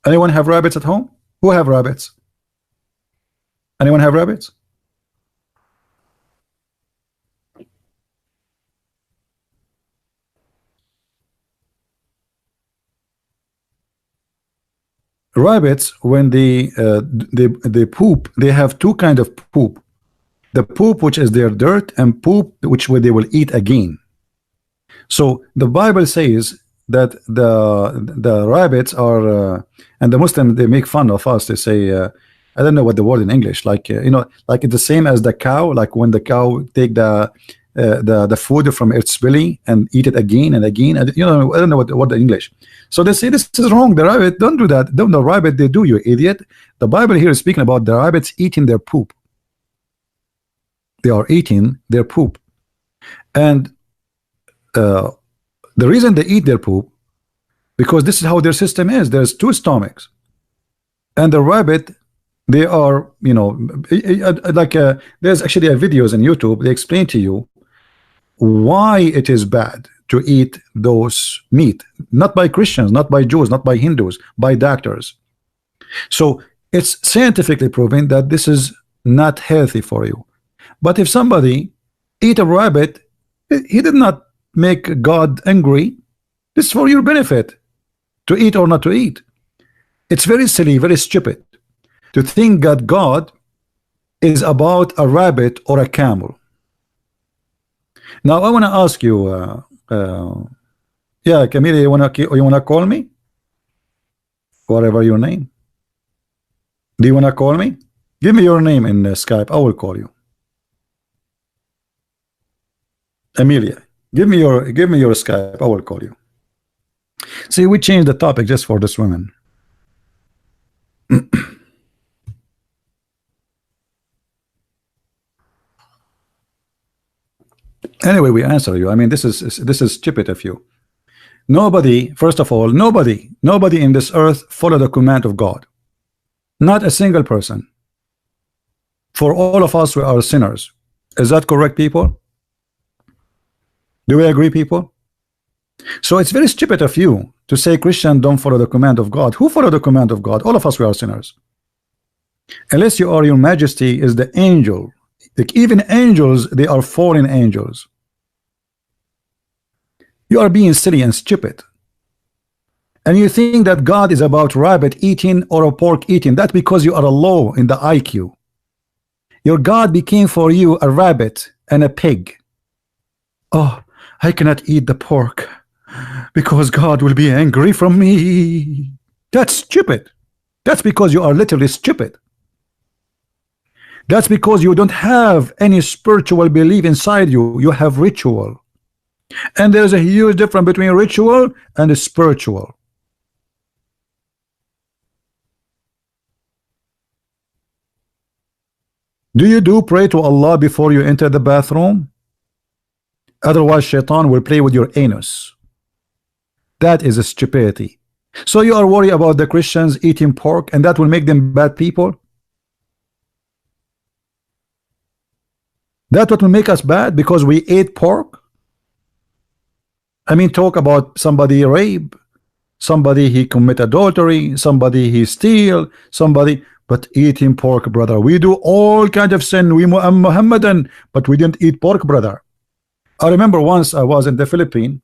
Anyone have rabbits at home? Who have rabbits? Anyone have rabbits? Rabbits, when they poop, they have two kind of poop. The poop which is their dirt, and poop which they will eat again. So the Bible says that the rabbits are and the Muslims, they make fun of us. They say I don't know what the word in English, like you know, like it's the same as the cow, like when the cow take the food from its belly and eat it again and again, and you know, I don't know what the English. So they say this is wrong. The rabbit don't do that. Don't the rabbit, they do, you idiot. The Bible here is speaking about the rabbits eating their poop. They are eating their poop, and the reason they eat their poop, because this is how their system is. There's two stomachs, and the rabbit, they are, you know, like there's actually videos on YouTube. They explain to you why it is bad to eat those meat, not by Christians, not by Jews, not by Hindus, by doctors. So it's scientifically proven that this is not healthy for you. But if somebody eat a rabbit, he did not make God angry. This is for your benefit, to eat or not to eat. It's very silly, very stupid to think that God is about a rabbit or a camel. Now I want to ask you, yeah, Camille, you wanna call me? Whatever your name. Do you wanna call me? Give me your name in Skype. I will call you. Amelia, give me your Skype. I will call you. See, we changed the topic just for this woman. Anyway, we answer you. I mean, this is stupid of you. Nobody, first of all, nobody in this earth follow the command of God. Not a single person. For all of us, we are sinners. Is that correct, people? Do we agree, people? So it's very stupid of you to say Christian don't follow the command of God. Who follow the command of God? All of us, we are sinners. Unless you are, your majesty is the angel. Like even angels, they are fallen angels. You are being silly and stupid. And you think that God is about rabbit eating or a pork eating. That's because you are low in the IQ. Your God became for you a rabbit and a pig. Oh, I cannot eat the pork because God will be angry from me. That's stupid. That's because you are literally stupid. That's because you don't have any spiritual belief inside you. You have ritual. And there's a huge difference between ritual and spiritual. Do you pray to Allah before you enter the bathroom? Otherwise, shaitan will play with your anus. That is a stupidity. So you are worried about the Christians eating pork and that will make them bad people? That what will make us bad because we ate pork? I mean, talk about somebody rape, somebody he commit adultery, somebody he steal, somebody, but eating pork, brother. We do all kind of sin. We Muhammadan, but we didn't eat pork, brother. I remember once I was in the Philippines,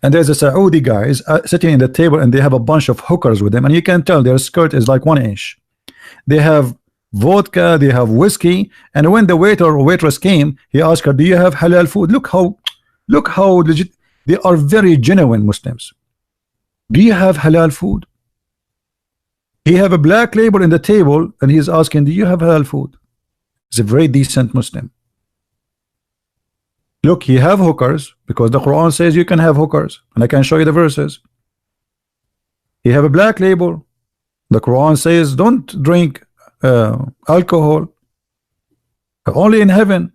and there's a Saudi guys sitting in the table, and they have a bunch of hookers with them, and you can tell their skirt is like 1 inch. They have vodka, they have whiskey, and when the waiter or waitress came, he asked her, "Do you have halal food?" Look how legit. They are very genuine Muslims. Do you have halal food? He have a black label in the table, and he's asking, "Do you have halal food?" He's a very decent Muslim. Look, he have hookers because the Quran says you can have hookers, and I can show you the verses. He have a black label. The Quran says don't drink alcohol, only in heaven.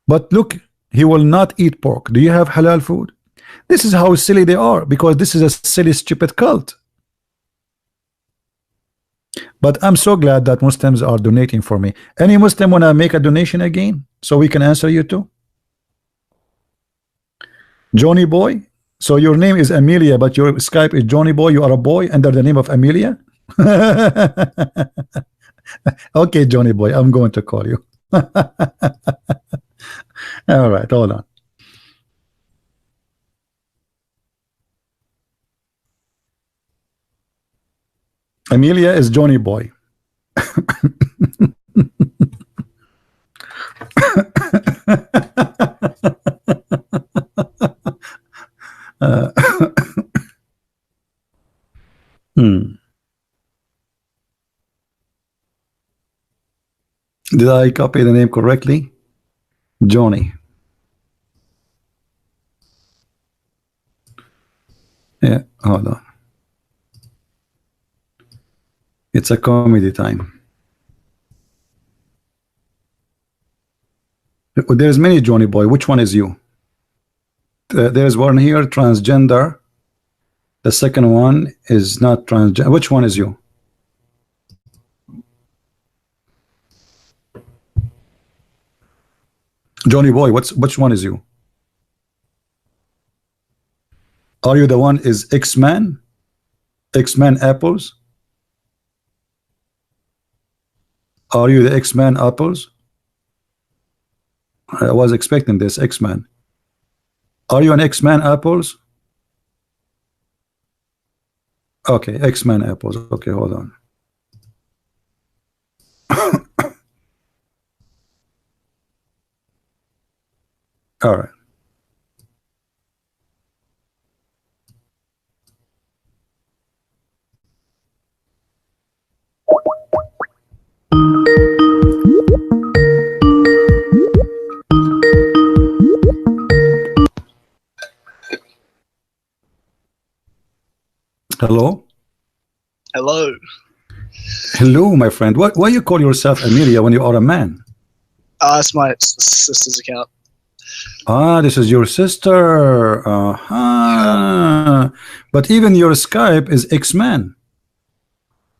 But look, he will not eat pork. Do you have halal food? This is how silly they are, because this is a silly, stupid cult. But I'm so glad that Muslims are donating for me. Any Muslim want to make a donation again so we can answer you too? Johnny Boy. So your name is Amelia, but your Skype is Johnny Boy. You are a boy under the name of Amelia. Okay, Johnny Boy, I'm going to call you. All right, hold on. Amelia is Johnny Boy. Did I copy the name correctly? Johnny. Yeah, hold on. It's a comedy time. There's many Johnny Boy. Which one is you? There's one here, transgender. The second one is not transgender. Which one is you? Johnny Boy, which one is you? Are you the one is X-Man? X-Man apples? Are you the X-Man apples? I was expecting this X-Man. Are you an X-Man apples? Okay, X-Man apples. Okay, hold on. All right. Hello? Hello. Hello, my friend. Why you call yourself Amelia when you are a man? It's my sister's account. Ah, this is your sister. Uh-huh. But even your Skype is X-Man.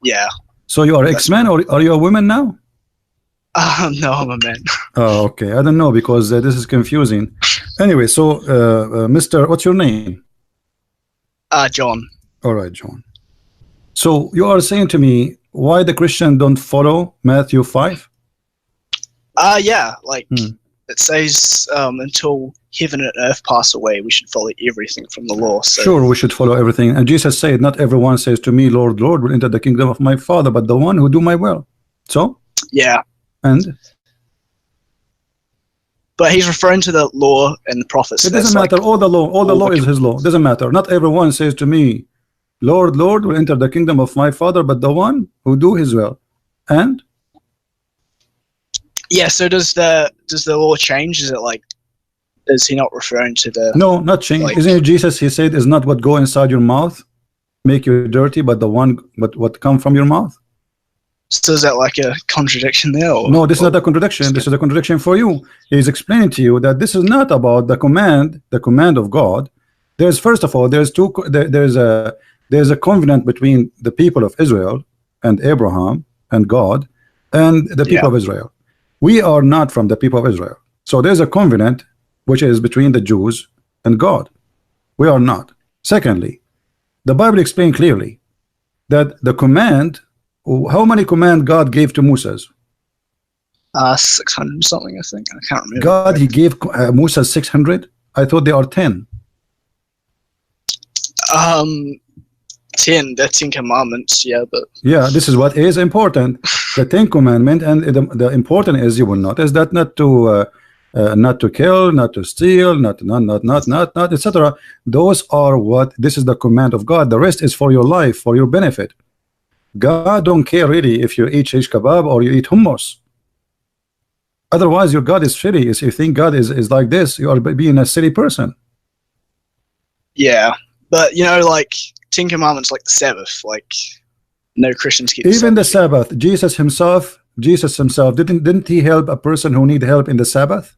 Yeah. So you are X-Man, or are you a woman now? No, I'm a man. Oh, okay. I don't know, because this is confusing. Anyway, so Mr. What's your name? John. All right, John. So you are saying to me why the Christian don't follow Matthew 5? Yeah, like it says until heaven and earth pass away, we should follow everything from the law. So. Sure, we should follow everything. And Jesus said, not everyone says to me, Lord, Lord, will enter the kingdom of my Father, but the one who do my will. So? Yeah. And? But he's referring to the law and the prophets. It doesn't matter. All the law is his law. It doesn't matter. Not everyone says to me, Lord, Lord, will enter the kingdom of my Father, but the one who do his will. And? Yeah, so does the law change? Is it like, is he not referring to the... No, not change. Like, isn't it Jesus, he said, is not what go inside your mouth make you dirty, but what come from your mouth? So is that like a contradiction there? Or, no, this is not a contradiction. This is a contradiction for you. He's explaining to you that this is not about the command of God. There's, first of all, there's a covenant between the people of Israel and Abraham and God and the people of Israel. We are not from the people of Israel. So there's a covenant which is between the Jews and God. We are not. Secondly, the Bible explains clearly that the command, how many command God gave to Moses? 600 something, I think. I can't remember. God, he gave Moses 600? I thought there are 10. 10, the 10 commandments, yeah, but... Yeah, this is what is important. The 10 commandment, and the important is, you will notice that not to kill, not to steal, not, etc. Those are what, this is the command of God. The rest is for your life, for your benefit. God don't care really if you eat shish kebab or you eat hummus. Otherwise, your God is silly. If you think God is like this, you are being a silly person. Yeah, but you know, like 10 commandments, like the Sabbath, like no Christians keep even the Sabbath. Jesus himself, didn't he help a person who need help in the Sabbath?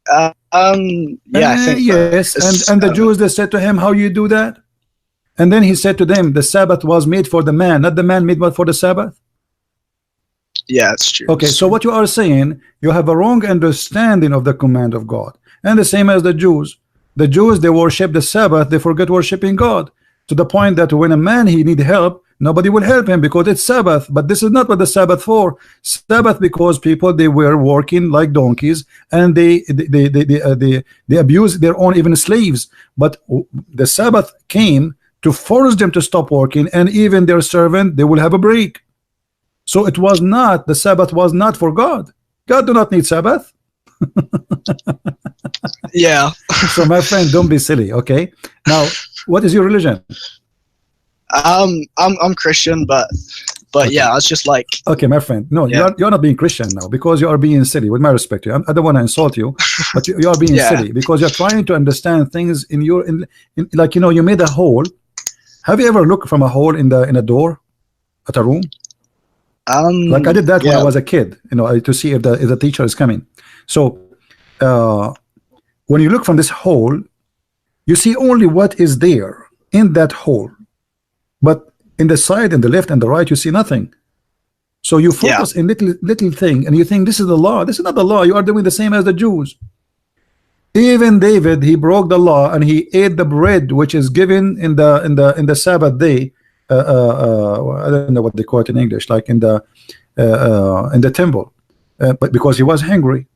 Yeah, I think yes. And the Jews, they said to him, how you do that? And then he said to them, the Sabbath was made for the man, not the man made for the Sabbath. Yeah, that's true. Okay, so what you are saying, you have a wrong understanding of the command of God. And the same as the Jews. The Jews, they worship the Sabbath, they forget worshiping God, to the point that when a man he need help, nobody will help him because it's Sabbath. But this is not what the Sabbath for. Sabbath because people, they were working like donkeys, and they abuse their own even slaves. But the Sabbath came to force them to stop working, and even their servant, they will have a break. So it was not, the Sabbath was not for God. God do not need Sabbath. Yeah. So my friend, don't be silly, okay? Now, what is your religion? I'm Christian, but okay. Yeah, I was just like... Okay, my friend, no, you're not being Christian now, because you are being silly, with my respect to you. I don't want to insult you, but you are being silly, because you're trying to understand things in your, like, you know, you made a hole. Have you ever looked from a hole in a door at a room? Like I did that when I was a kid, you know, to see if the teacher is coming. So when you look from this hole, you see only what is there in that hole, but in the side and the left and the right you see nothing. So you focus in little thing, and you think this is the law. This is not the law. You are doing the same as the Jews. Even David, he broke the law and he ate the bread which is given in the Sabbath day. I don't know what they call it in English, like in the temple, but because he was hungry.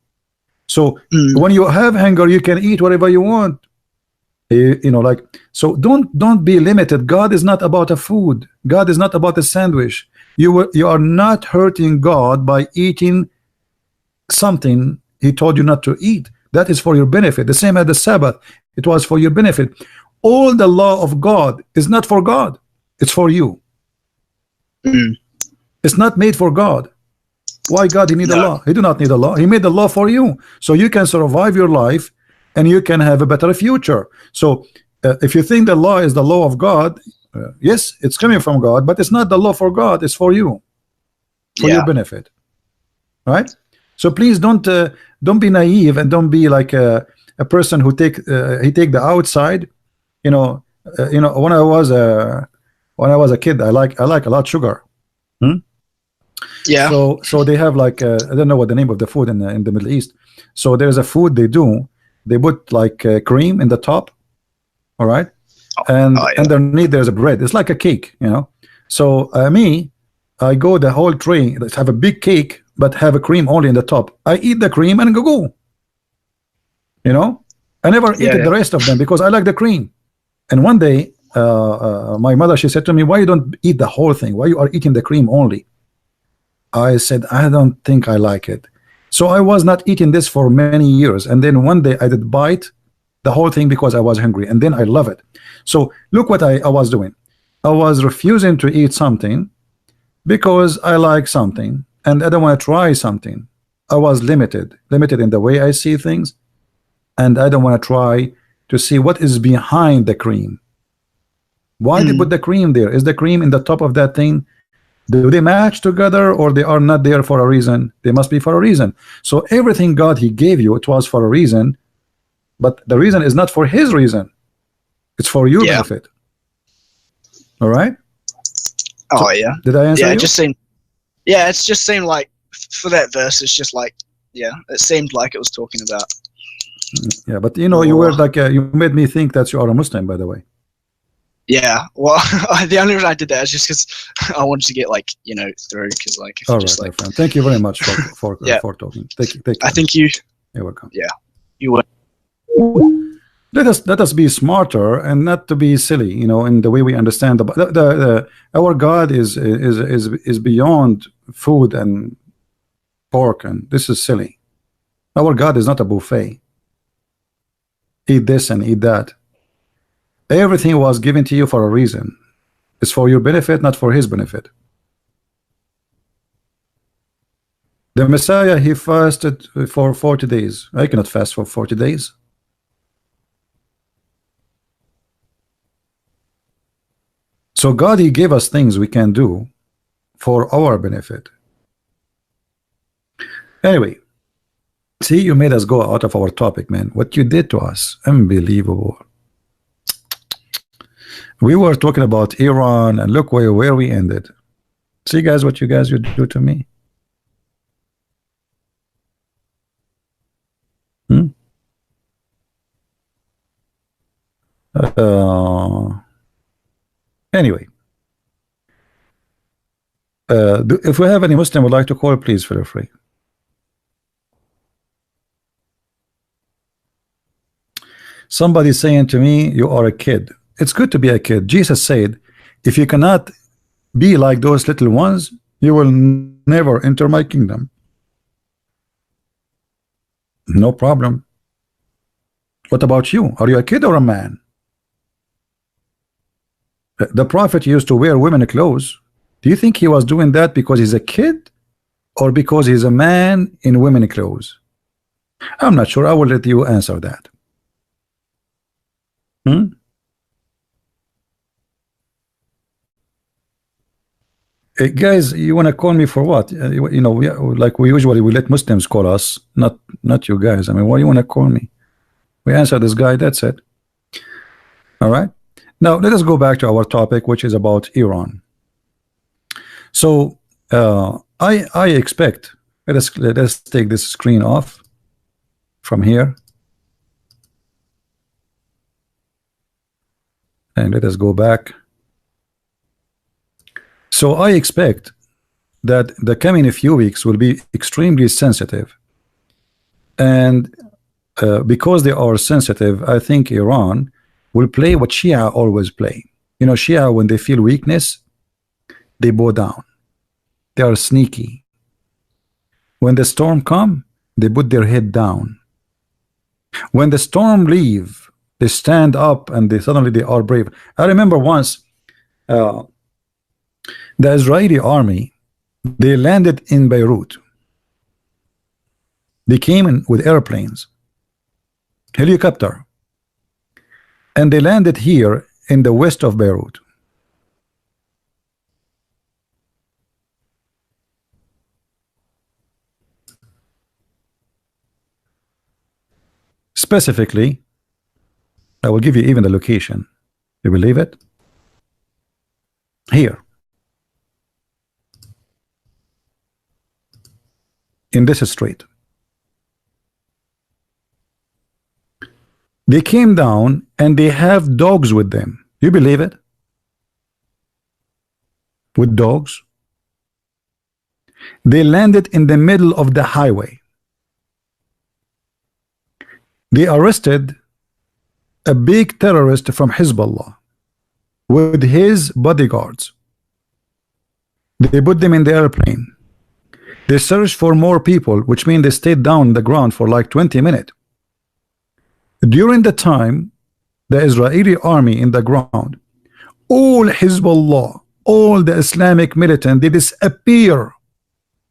So when you have hunger, you can eat whatever you want. You know, like, so don't be limited. God is not about a food. God is not about a sandwich. You are not hurting God by eating something He told you not to eat. That is for your benefit. The same as the Sabbath, it was for your benefit. All the law of God is not for God. It's for you. It's not made for God. Why God he need a law? He do not need a law. He made the law for you, so you can survive your life and you can have a better future. So if you think the law is the law of God, yes, it's coming from God, but it's not the law for God. It's for you, for your benefit, right? So please don't be naive, and don't be like a person who take the outside. You know, when I was a kid, I like a lot sugar. Yeah. So they have like I don't know what the name of the food in the Middle East. So there's a food they do. they put like cream in the top, all right, Oh, and yeah. underneath there's a bread. It's like a cake, you know. So me, I go the whole tray. Let's have a big cake, but have a cream only in the top. I eat the cream and go. You know, I never eat Yeah. the rest of them because I like the cream. And one day, my mother, she said to me, "Why you don't eat the whole thing? Why you are eating the cream only?" I said, "I don't think I like it." So I was not eating this for many years, and then one day I did bite the whole thing because I was hungry, and then I love it. So look what I was doing. I was refusing to eat something because I like something and I don't want to try something. I was limited in the way I see things, and I don't want to try to see what is behind the cream. Why they put the cream there? Is the cream in the top of that thing? Do they match together, or they are not there for a reason? They must be for a reason. So everything God he gave you, it was for a reason, but the reason is not for his reason. It's for your benefit. All right? Oh, so, yeah. Did I answer you? It just seemed. Yeah, it's just seemed like for that verse, it's just like, yeah, it seemed like it was talking about. Yeah, but you know, you were like, you made me think that you are a Muslim, by the way. Yeah, well, the only reason I did that is just because I wanted to get like, you know, through, because like if all you right, just my like friend. Thank you very much for yeah. for talking. Thank you. I think you're welcome. Yeah, you were. Let us be smarter and not to be silly, you know, in the way we understand our God is beyond food and pork, and this is silly. Our God is not a buffet. Eat this and eat that. Everything was given to you for a reason. It's for your benefit, not for his benefit. The Messiah, he fasted for 40 days. I cannot fast for 40 days. So God, he gave us things we can do for our benefit. Anyway, see, you made us go out of our topic, man. What you did to us, unbelievable. We were talking about Iran, and look where we ended. See, guys, what you guys would do to me. Anyway, if we have any Muslim would like to call, please feel free. Somebody saying to me, you are a kid. It's good to be a kid. Jesus said, if you cannot be like those little ones, you will never enter my kingdom. No problem. What about you? Are you a kid or a man? The prophet used to wear women clothes. Do you think he was doing that because he's a kid or because he's a man in women clothes? I'm not sure. I will let you answer that. Guys, you want to call me for what? You know, like we usually we let Muslims call us, not you guys. I mean, why do you want to call me? We answer this guy. That's it. All right. Now let us go back to our topic, which is about Iran. So I expect. Let us take this screen off from here, and let us go back. So I expect that the coming few weeks will be extremely sensitive, and because they are sensitive, I think Iran will play what Shia always play. You know, Shia, when they feel weakness, they bow down. They are sneaky. When the storm come, they put their head down. When the storm leave, they stand up and suddenly they are brave. I remember once the Israeli army, they landed in Beirut. They came in with airplanes, helicopter, and they landed here in the west of Beirut. Specifically, I will give you even the location. You believe it? Here. In this street. They came down and they have dogs with them. You believe it? With dogs. They landed in the middle of the highway. They arrested a big terrorist from Hezbollah with his bodyguards. They put them in the airplane. They searched for more people, which means they stayed down the ground for like 20 minutes. During the time, the Israeli army in the ground, all Hezbollah, all the Islamic militant, they disappear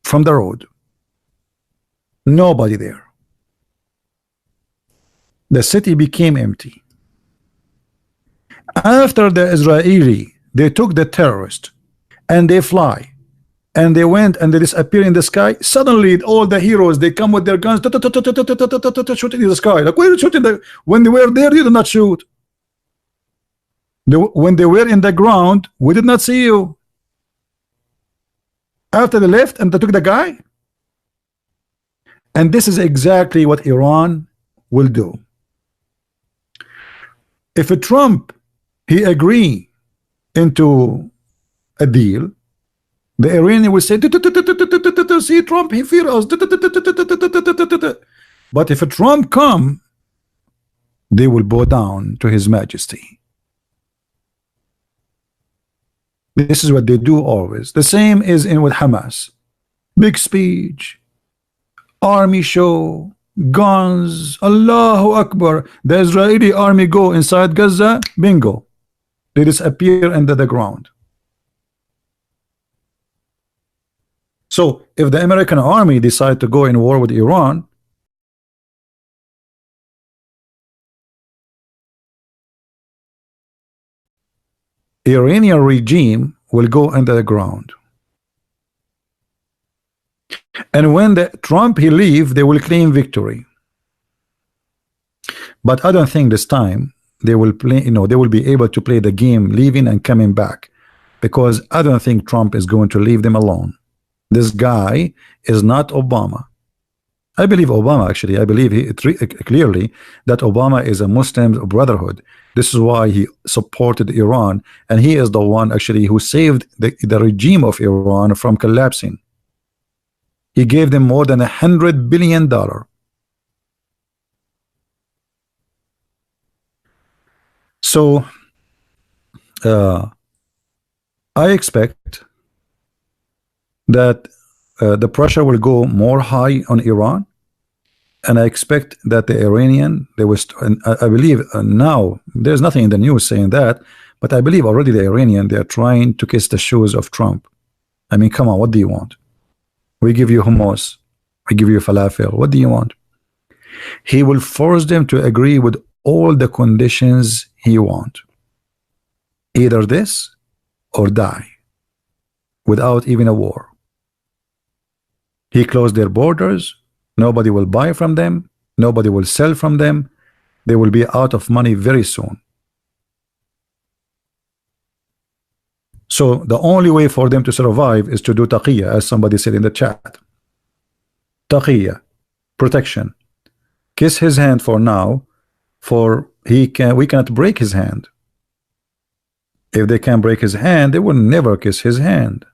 from the road. Nobody there. The city became empty. After the Israeli, they took the terrorist and they fly and they went and they disappear in the sky. Suddenly all the heroes, they come with their guns, shooting in the sky. Like, why are you shooting? When they were there, you did not shoot. When they were in the ground, we did not see you. After they left and they took the guy. And this is exactly what Iran will do. If a Trump he agree into a deal, the Iranian will say, see Trump, he fear us. But if a Trump come, they will bow down to his majesty. This is what they do always. The same is in with Hamas. Big speech, army show, guns, Allahu Akbar. The Israeli army go inside Gaza, bingo. They disappear under the ground. So if the American army decide to go in war with Iran, Iranian regime will go under the ground. And when the Trump he leave, they will claim victory. But I don't think this time they will play, they will be able to play the game leaving and coming back, because I don't think Trump is going to leave them alone. This guy is not Obama. I believe Obama, actually, I believe clearly that Obama is a Muslim brotherhood. This is why he supported Iran, and he is the one actually who saved the regime of Iran from collapsing. He gave them more than $100 billion. So I expect that the pressure will go more high on Iran, and I expect that the Iranian, they will, and I believe now there's nothing in the news saying that, but I believe already the Iranian, they are trying to kiss the shoes of Trump. I mean, come on, what do you want? We give you hummus, we give you falafel. What do you want? He will force them to agree with all the conditions he wants. Either this or die without even a war. He closed their borders. Nobody will buy from them. Nobody will sell from them. They will be out of money very soon. So the only way for them to survive is to do taqiyya, as somebody said in the chat. Taqiyya, protection. Kiss his hand for now, for we cannot break his hand. If they can break his hand, they will never kiss his hand.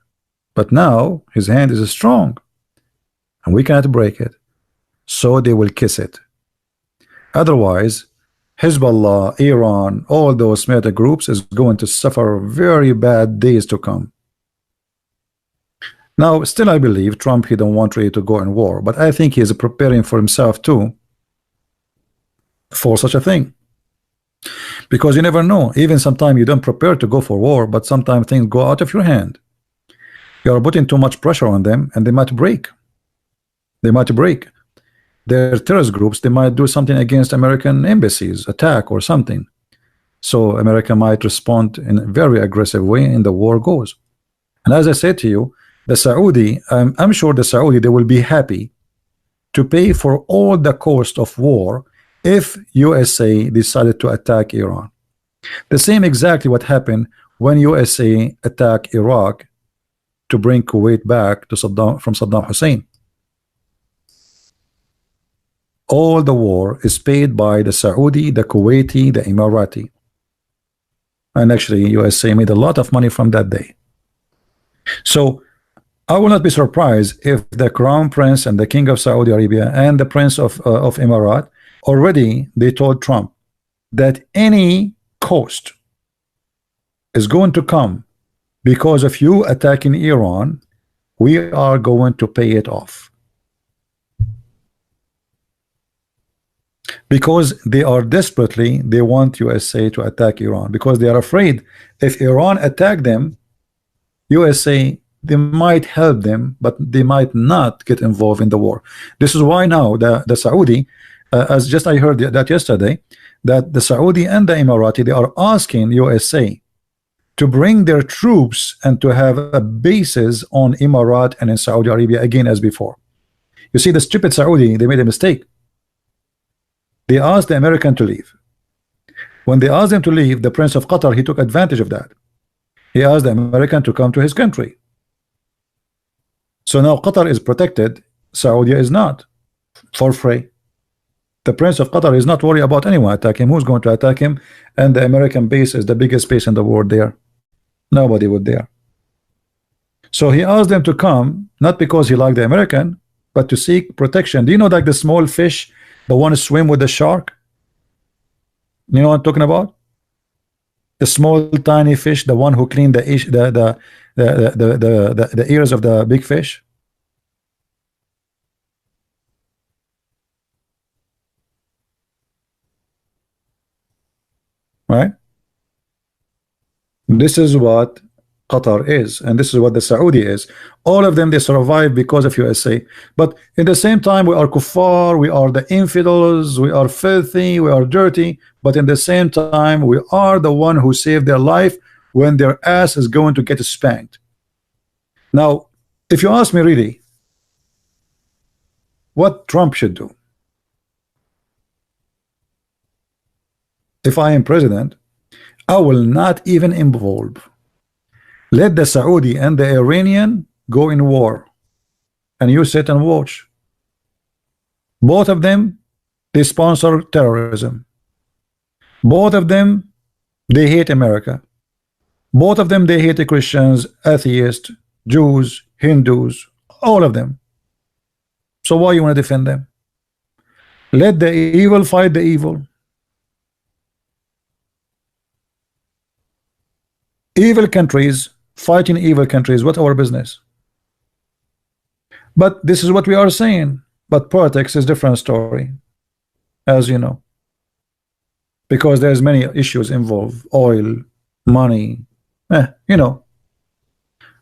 But now his hand is strong, and we cannot break it, so they will kiss it. Otherwise, Hezbollah, Iran, all those militant groups is going to suffer very bad days to come. Now, still I believe Trump, he don't want really to go in war, but I think he is preparing for himself too for such a thing. Because you never know, even sometimes you don't prepare to go for war, but sometimes things go out of your hand. You are putting too much pressure on them, and they might break. They might break. Their terrorist groups, they might do something against American embassies, attack or something. So America might respond in a very aggressive way, and the war goes. And as I said to you, the Saudi, I'm sure the Saudi, they will be happy to pay for all the cost of war if USA decided to attack Iran. The same exactly what happened when USA attacked Iraq to bring Kuwait back to from Saddam Hussein. All the war is paid by the Saudi, the Kuwaiti, the Emirati. And actually, USA made a lot of money from that day. So I will not be surprised if the Crown Prince and the King of Saudi Arabia and the Prince of Emirat already they told Trump that any cost is going to come because of you attacking Iran, we are going to pay it off. Because they are desperately, they want USA to attack Iran because they are afraid if Iran attack them, USA, they might help them, but they might not get involved in the war. This is why now the Saudi, as just I heard that yesterday, that the Saudi and the Emirati, they are asking USA to bring their troops and to have a bases on Emirat and in Saudi Arabia again as before. You see, the stupid Saudi, they made a mistake. They asked the American to leave. When they asked them to leave, the Prince of Qatar, he took advantage of that. He asked the American to come to his country. So now Qatar is protected, Saudi is not, for free. The Prince of Qatar is not worried about anyone attacking him. Who's going to attack him? And the American base is the biggest base in the world there. Nobody would dare. So he asked them to come, not because he liked the American, but to seek protection. Do you know, like the small fish, the one who swim with the shark? You know what I'm talking about? The small tiny fish, the one who cleaned the ears of the big fish. Right? This is what Qatar is, and this is what the Saudi is. All of them, they survive because of USA. But in the same time, we are kuffar, we are the infidels, we are filthy, we are dirty. But in the same time, we are the one who saved their life when their ass is going to get spanked. Now, if you ask me really, what Trump should do, if I am president, I will not even involve. Let the Saudi and the Iranian go in war, and you sit and watch. Both of them, they sponsor terrorism. Both of them, they hate America. Both of them, they hate the Christians, atheists, Jews, Hindus, all of them. So why you want to defend them? Let the evil fight the evil. Evil countries fighting evil countries, what our business? But this is what we are saying. But politics is a different story, as you know, because there's many issues involved, oil, money, you know.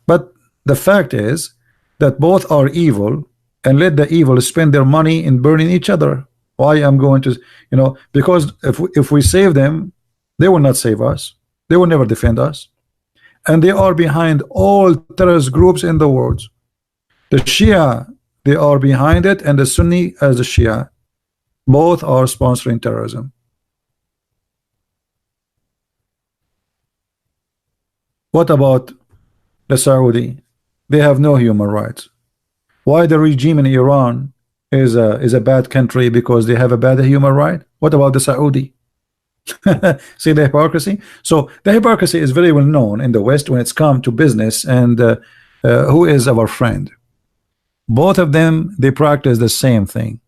But the fact is that both are evil, and let the evil spend their money in burning each other. Why I'm going to, you know, because if we save them, they will not save us. They will never defend us. And they are behind all terrorist groups in the world. The Shia, they are behind it, and the Sunni as the Shia, both are sponsoring terrorism. What about the Saudi? They have no human rights. Why the regime in Iran is a bad country? Because they have a bad human right. What about the Saudi? See the hypocrisy? So the hypocrisy is very well known in the West when it's come to business, and who is our friend? Both of them, they practice the same thing.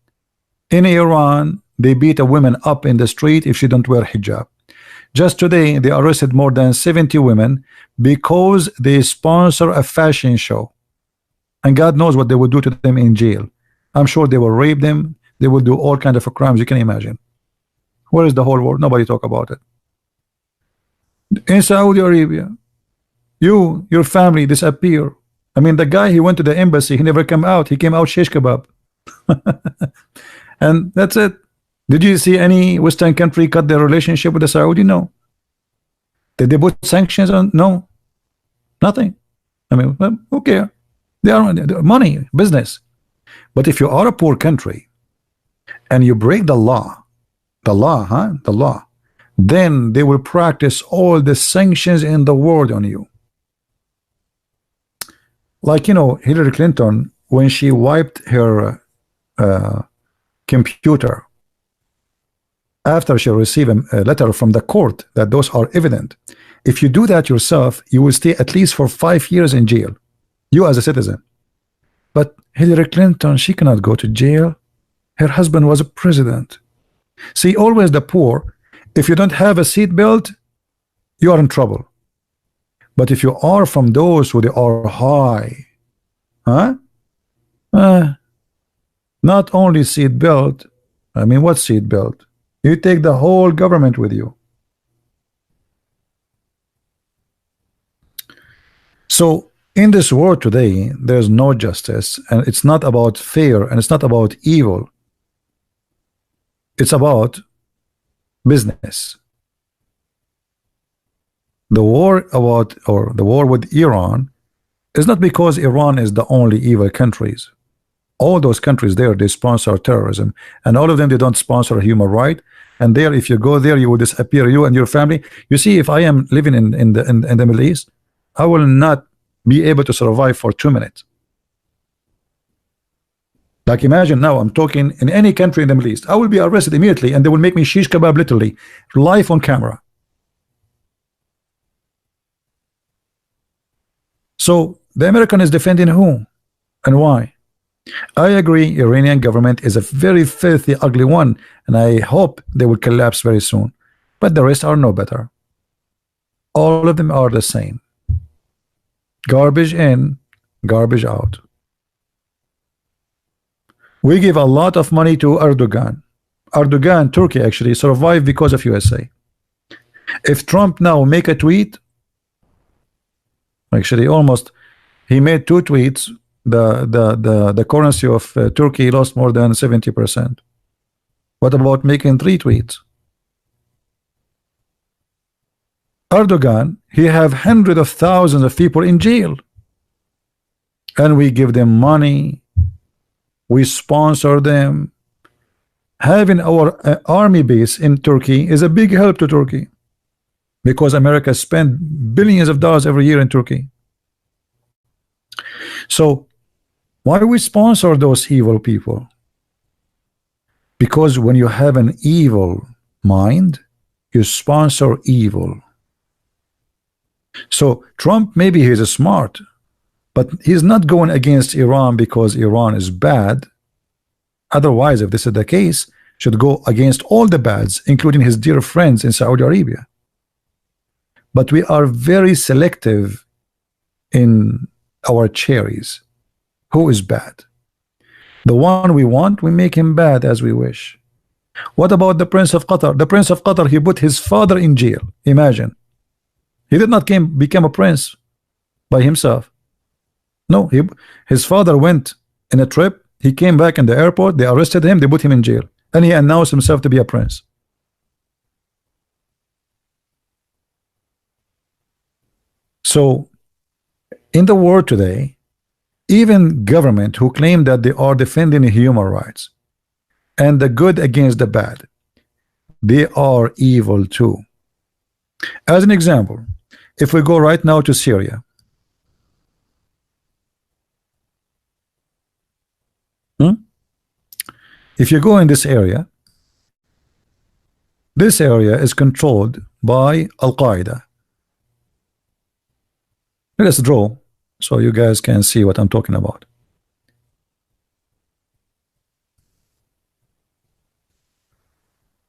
In Iran, they beat a woman up in the street if she don't wear hijab. Just today, they arrested more than 70 women because they sponsor a fashion show, and God knows what they would do to them in jail. I'm sure they will rape them. They will do all kinds of crimes you can imagine. Where is the whole world? Nobody talk about it. In Saudi Arabia, your family disappear. I mean, the guy, he went to the embassy, he never came out. He came out shish kebab. And that's it. Did you see any Western country cut their relationship with the Saudi? No. Did they put sanctions on? No. Nothing. I mean, well, who cares? They are money, business. But if you are a poor country and you break the law, then they will practice all the sanctions in the world on you. Like, you know, Hillary Clinton, when she wiped her computer after she receives a letter from the court that those are evident. If you do that yourself, you will stay at least for 5 years in jail, you as a citizen. But Hillary Clinton, she cannot go to jail. Her husband was a president. See, always the poor, if you don't have a seat belt, you are in trouble. But if you are from those who they are high, huh? Not only seat belt, I mean, what seat belt? You take the whole government with you. So in this world today, there's no justice, and it's not about fair, and it's not about evil. It's about business. The war about, or the war with Iran is not because Iran is the only evil countries. All those countries there, they sponsor terrorism, and all of them, they don't sponsor human right. And there, if you go there, you will disappear, you and your family. You see, if I am living in the Middle East, I will not be able to survive for 2 minutes. Like, imagine now I'm talking in any country in the Middle East, I will be arrested immediately, and they will make me shish kebab, literally live on camera. So the American is defending who and why? I agree, Iranian government is a very filthy, ugly one, and I hope they will collapse very soon. But the rest are no better. All of them are the same. Garbage in, garbage out. We give a lot of money to Erdogan. Erdogan, Turkey actually survived because of USA. If Trump now make a tweet, actually almost, he made 2 tweets, the currency of Turkey lost more than 70%. What about making 3 tweets? Erdogan, he have hundreds of thousands of people in jail, and we give them money, we sponsor them. Having our army base in Turkey is a big help to Turkey, because America spend billions of dollars every year in Turkey. So why do we sponsor those evil people? Because when you have an evil mind, you sponsor evil. So Trump, maybe he's a smart, but he's not going against Iran because Iran is bad. Otherwise, if this is the case, should go against all the bads, including his dear friends in Saudi Arabia. But we are very selective in our cherries. Who is bad? The one we want, we make him bad as we wish. What about the Prince of Qatar? The Prince of Qatar, he put his father in jail. Imagine. He did not become a prince by himself. No, his father went in a trip. He came back in the airport. They arrested him. They put him in jail. And he announced himself to be a prince. So in the world today, even government who claim that they are defending human rights and the good against the bad, they are evil too. As an example, if we go right now to Syria, if you go in this area is controlled by Al-Qaeda. Let's draw so you guys can see what I'm talking about.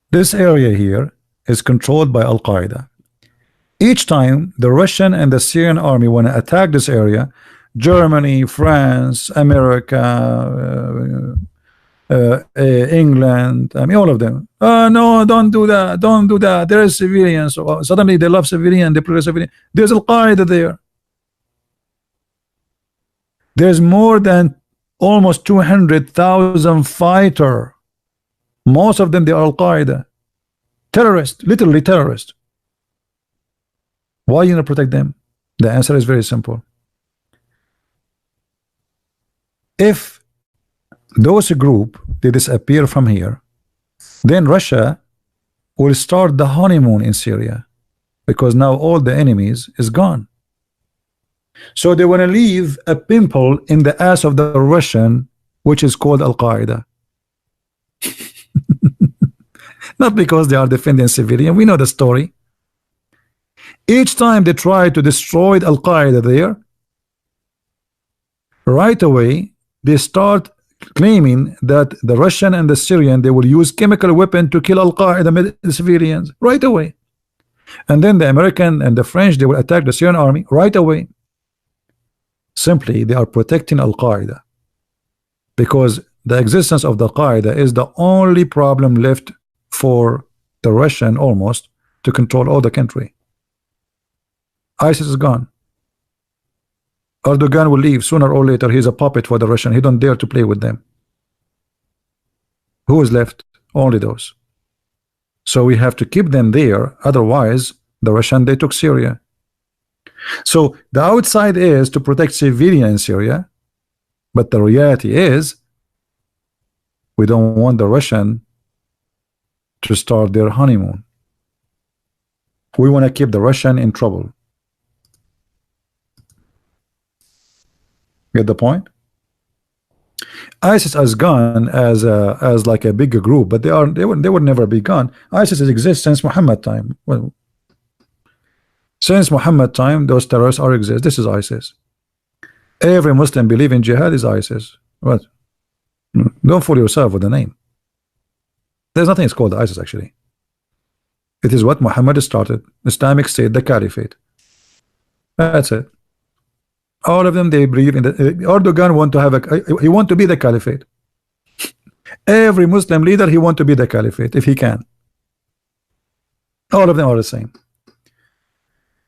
This area here is controlled by Al-Qaeda. Each time the Russian and the Syrian army want to attack this area, Germany, France, America, England, I mean all of them, no, don't do that, don't do that, there is civilians. So suddenly they love civilian, they protect civilian. There's Al-Qaeda there. There's more than almost 200,000 fighter. Most of them, they are Al-Qaeda. Terrorists, literally terrorists. Why you not protect them? The answer is very simple. If those group, they disappear from here, then Russia will start the honeymoon in Syria, because now all the enemies is gone. So they want to leave a pimple in the ass of the Russian, which is called Al-Qaeda. Not because they are defending civilian. We know the story. Each time they try to destroy Al-Qaeda there, right away they start claiming that the Russian and the Syrian, they will use chemical weapon to kill Al-Qaeda civilians right away. And then the American and the French, they will attack the Syrian army right away. Simply, they are protecting Al-Qaeda, because the existence of the Qaeda is the only problem left for the Russian almost to control all the country. ISIS is gone. Erdogan will leave sooner or later. He's a puppet for the Russian. He don't dare to play with them. Who is left? Only those. So we have to keep them there. Otherwise, the Russian, they took Syria. So the outside is to protect civilians in Syria, but the reality is we don't want the Russian to start their honeymoon. We want to keep the Russian in trouble. Get the point? ISIS has gone as like a bigger group, but they would never be gone. ISIS exists since Muhammad time. Well, since Muhammad time, those terrorists are exist. This is ISIS. Every Muslim believe in jihad is ISIS. What? Don't fool yourself with the name. There's nothing called ISIS actually. It is what Muhammad started. Islamic State, the Caliphate. That's it. All of them, they believe in the Erdogan want to have he want to be the caliphate. Every Muslim leader, he want to be the caliphate if he can. All of them are the same.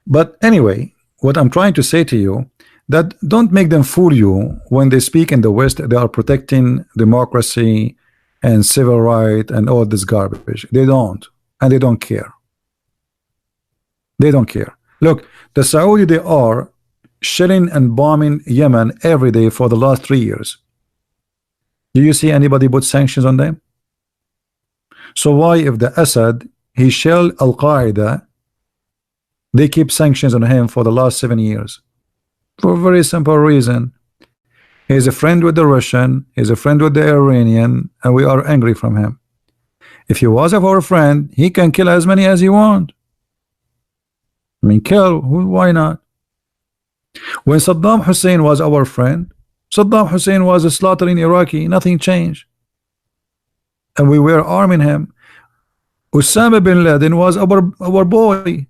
But anyway, what I'm trying to say to you, that don't make them fool you when they speak in the West. They are protecting democracy and civil rights and all this garbage. They don't, and they don't care. They don't care. Look, the Saudi, they are shelling and bombing Yemen every day for the last 3 years. Do you see anybody put sanctions on them? So why, if the Assad, he shelled Al-Qaeda, they keep sanctions on him for the last 7 years? For a very simple reason. He's a friend with the Russian, he's a friend with the Iranian, and we are angry from him. If he was our friend, he can kill as many as he wants. I mean, kill, why not? When Saddam Hussein was our friend, Saddam Hussein was slaughtering Iraqi, nothing changed. And we were arming him. Osama bin Laden was our boy.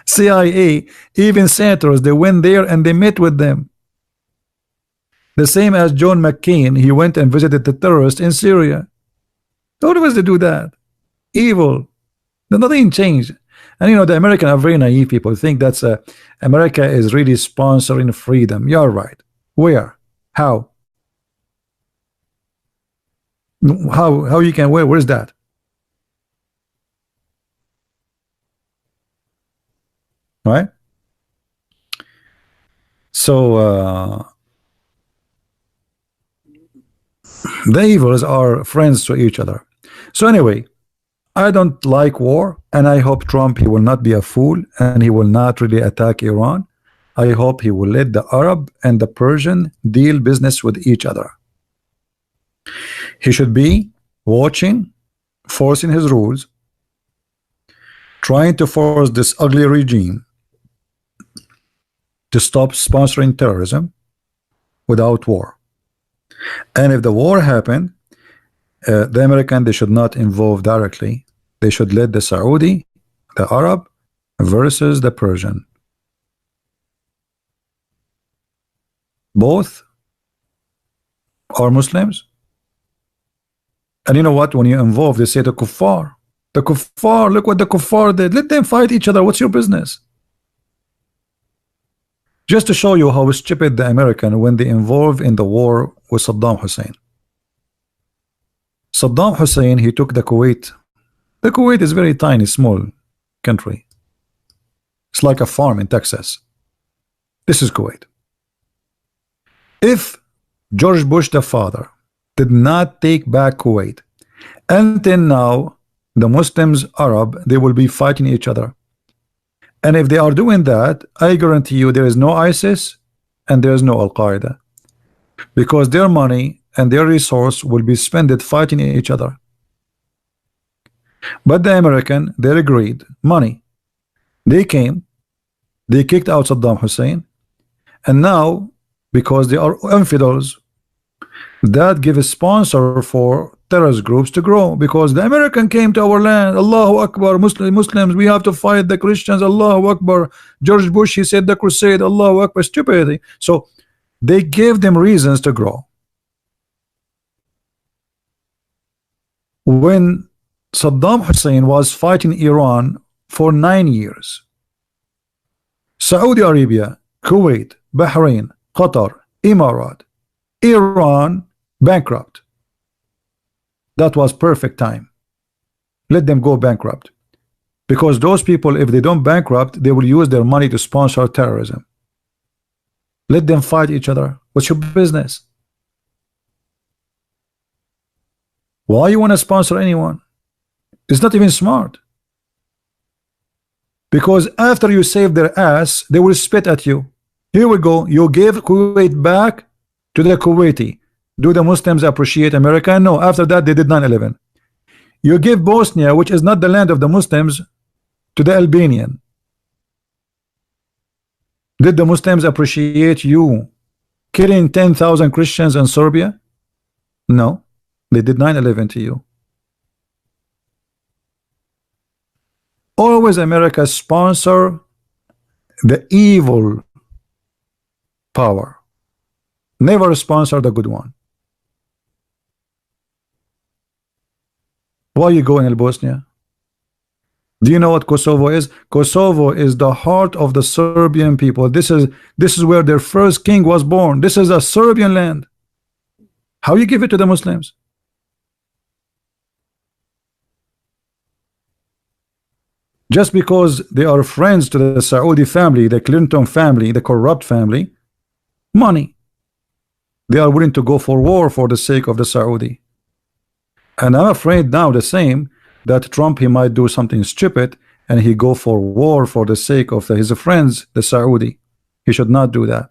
CIA, even senators, they went there and they met with them. The same as John McCain, he went and visited the terrorists in Syria. All of us, they do that. Evil. Nothing changed. And you know, the American are very naive people. Think that's America is really sponsoring freedom. You're right. Where? How? How you can, where is that? Right? So the evils are friends to each other. So anyway, I don't like war, and I hope Trump, he will not be a fool, and he will not really attack Iran. I hope he will let the Arab and the Persian deal business with each other. He should be watching, forcing his rules, trying to force this ugly regime to stop sponsoring terrorism without war. And if the war happened, the American, they should not involve directly. They should let the Saudi, the Arab versus the Persian. Both are Muslims. And you know what? When you involve, they say the kuffar. The kuffar, look what the kuffar did. Let them fight each other. What's your business? Just to show you how stupid the American when they involve in the war with Saddam Hussein. Saddam Hussein, he took the Kuwait. The Kuwait is very tiny, small country. It's like a farm in Texas. This is Kuwait. If George Bush the father did not take back Kuwait, until now, the Muslims, Arab, they will be fighting each other. And if they are doing that, I guarantee you there is no ISIS and there is no Al-Qaeda, because their money and their resource will be spent fighting each other. But the American, they agreed, money. They came, they kicked out Saddam Hussein, and now, because they are infidels, that give a sponsor for terrorist groups to grow, because the American came to our land. Allahu Akbar, Muslims, we have to fight the Christians. Allahu Akbar. George Bush, he said the crusade. Allahu Akbar, stupidity. So they gave them reasons to grow. When Saddam Hussein was fighting Iran for 9 years, Saudi Arabia, Kuwait, Bahrain, Qatar, Emirat, Iran bankrupt. That was perfect time. Let them go bankrupt, because those people, if they don't bankrupt, they will use their money to sponsor terrorism. Let them fight each other. What's your business? Why you want to sponsor anyone? It's not even smart. Because after you save their ass, they will spit at you. Here we go. You give Kuwait back to the Kuwaiti. Do the Muslims appreciate America? No. After that, they did 9/11. You give Bosnia, which is not the land of the Muslims, to the Albanian. Did the Muslims appreciate you killing 10,000 Christians in Serbia? No. They did 9/11 to you. Always America sponsor the evil power. Never sponsor the good one. Why you go in Bosnia? Do you know what Kosovo is? Kosovo is the heart of the Serbian people. This is where their first king was born. This is a Serbian land. How you give it to the Muslims? Just because they are friends to the Saudi family, the Clinton family, the corrupt family, money. They are willing to go for war for the sake of the Saudi. And I'm afraid now the same, that Trump, he might do something stupid and he go for war for the sake of his friends, the Saudi. He should not do that.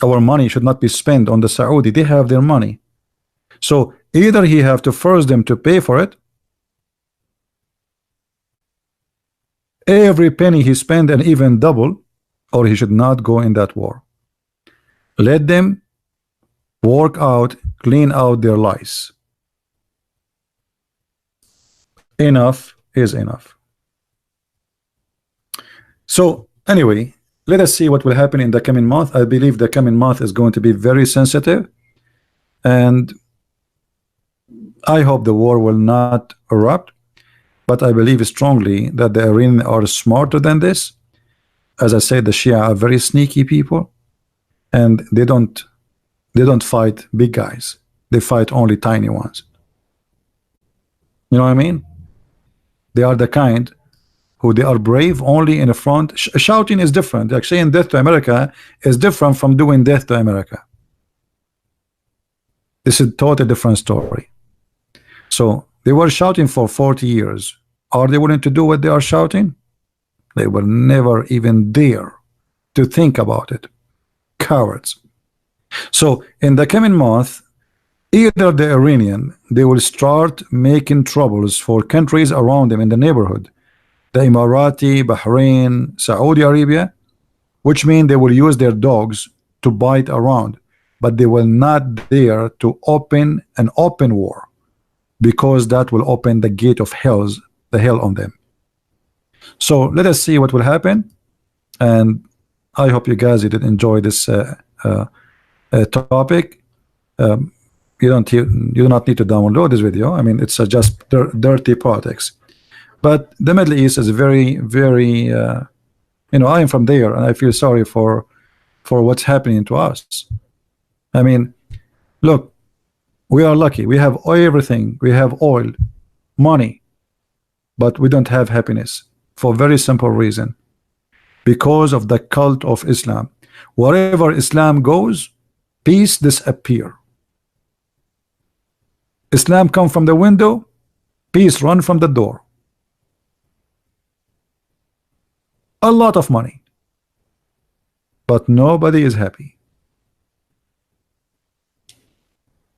Our money should not be spent on the Saudi. They have their money. So either he have to force them to pay for it, every penny he spend and even double, or he should not go in that war. Let them work out, clean out their lies. Enough is enough. So anyway, let us see what will happen in the coming month. I believe the coming month is going to be very sensitive, and I hope the war will not erupt. But I believe strongly that the Iranians are smarter than this. As I said, the Shia are very sneaky people, and they don't fight big guys. They fight only tiny ones. You know what I mean? They are the kind who they are brave only in the front. Shouting is different. Like saying death to America is different from doing death to America. This is a totally different story. So they were shouting for 40 years. Are they willing to do what they are shouting? They will never even dare to think about it. Cowards. So in the coming month, either the Iranian, they will start making troubles for countries around them in the neighborhood. The Emirati, Bahrain, Saudi Arabia, which means they will use their dogs to bite around, but they will not dare to open an open war, because that will open the gate of the hell on them. So let us see what will happen, and I hope you guys did enjoy this topic. You do not need to download this video. I mean, it's just dirty politics. But the Middle East is very, very, you know, I am from there, and I feel sorry for what's happening to us. I mean, look, we are lucky. We have everything. We have oil, money, but we don't have happiness for a very simple reason. Because of the cult of Islam. Wherever Islam goes, peace disappear. Islam come from the window, peace run from the door. A lot of money, but nobody is happy.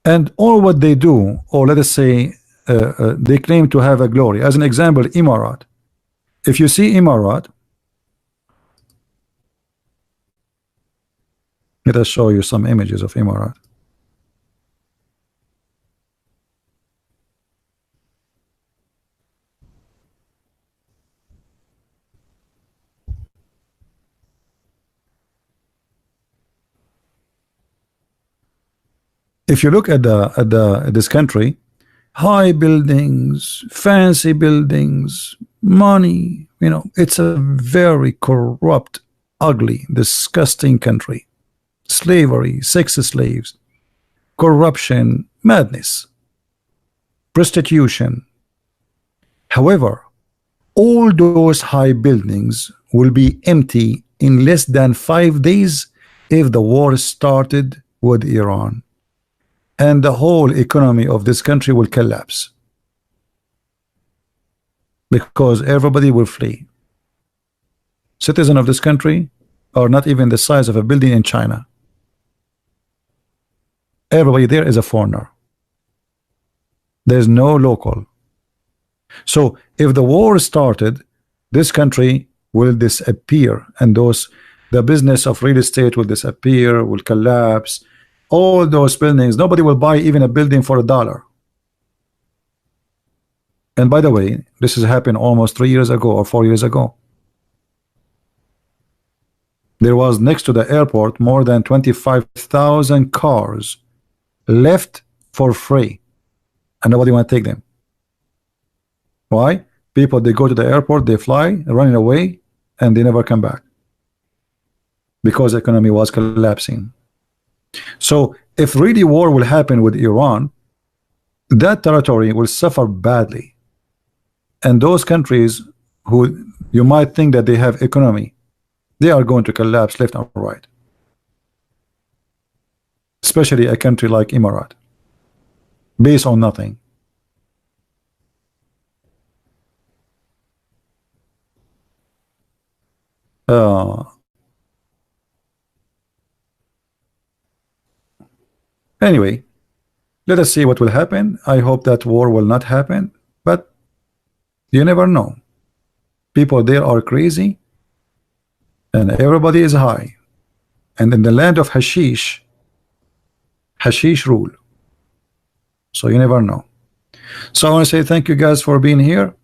And all what they do, or let us say they claim to have a glory. As an example, Emirat. If you see Emirat, let us show you some images of Emirat. If you look at this country, high buildings, fancy buildings, money, you know, it's a very corrupt, ugly, disgusting country. Slavery, sex slaves, corruption, madness, prostitution. However, all those high buildings will be empty in less than 5 days if the war started with Iran, and the whole economy of this country will collapse because everybody will flee. Citizens of this country are not even the size of a building in China. Everybody there is a foreigner. There's no local. So if the war started, this country will disappear, and the business of real estate will disappear, will collapse. All those buildings, nobody will buy even a building for $1. And by the way, this has happened almost 3 years ago or 4 years ago. There was next to the airport more than 25,000 cars left for free, and nobody want to take them. Why? People, they go to the airport, they fly, running away, and they never come back because the economy was collapsing. So if really war will happen with Iran, that territory will suffer badly, and those countries who you might think that they have economy, they are going to collapse left and right, especially a country like Emirat, based on nothing. Anyway, let us see what will happen. I hope that war will not happen, but you never know. People there are crazy, and everybody is high. And in the land of hashish rule. So you never know. So I want to say thank you guys for being here.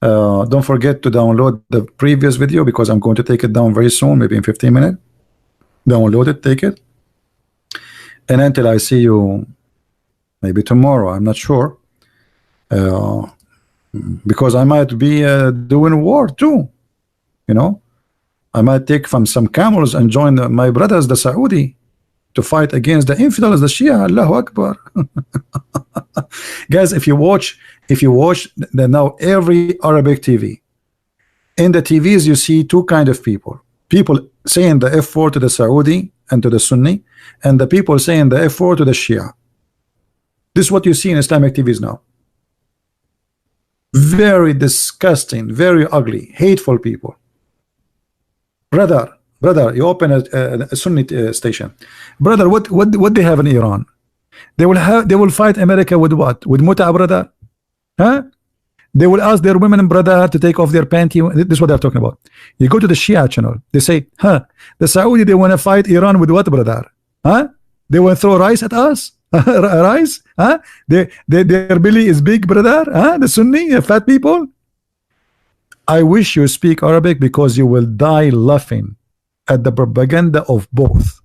Don't forget to download the previous video because I'm going to take it down very soon, maybe in 15 minutes. Download it, take it. And until I see you maybe tomorrow, I'm not sure. Because I might be doing war too. You know, I might take from some camels and join my brothers, the Saudi, to fight against the infidels, the Shia. Allahu Akbar. Guys, if you watch now every Arabic TV, in the TVs you see two kind of people saying the F4 to the Saudi and to the Sunni, and the people saying the F4 to the Shia. This is what you see in Islamic TVs now. Very disgusting, very ugly, hateful people. Brother, you open a Sunni station. Brother, what they have in Iran? They will fight America with what? With muta, brother? Huh? They will ask their women, brother, to take off their panty. This is what they're talking about. You go to the Shia channel, they say, huh, the Saudi, they want to fight Iran with what, brother? Huh? They want to throw rice at us? Rice? Huh? Their belly is big, brother? Huh? The Sunni, fat people? I wish you speak Arabic because you will die laughing at the propaganda of both.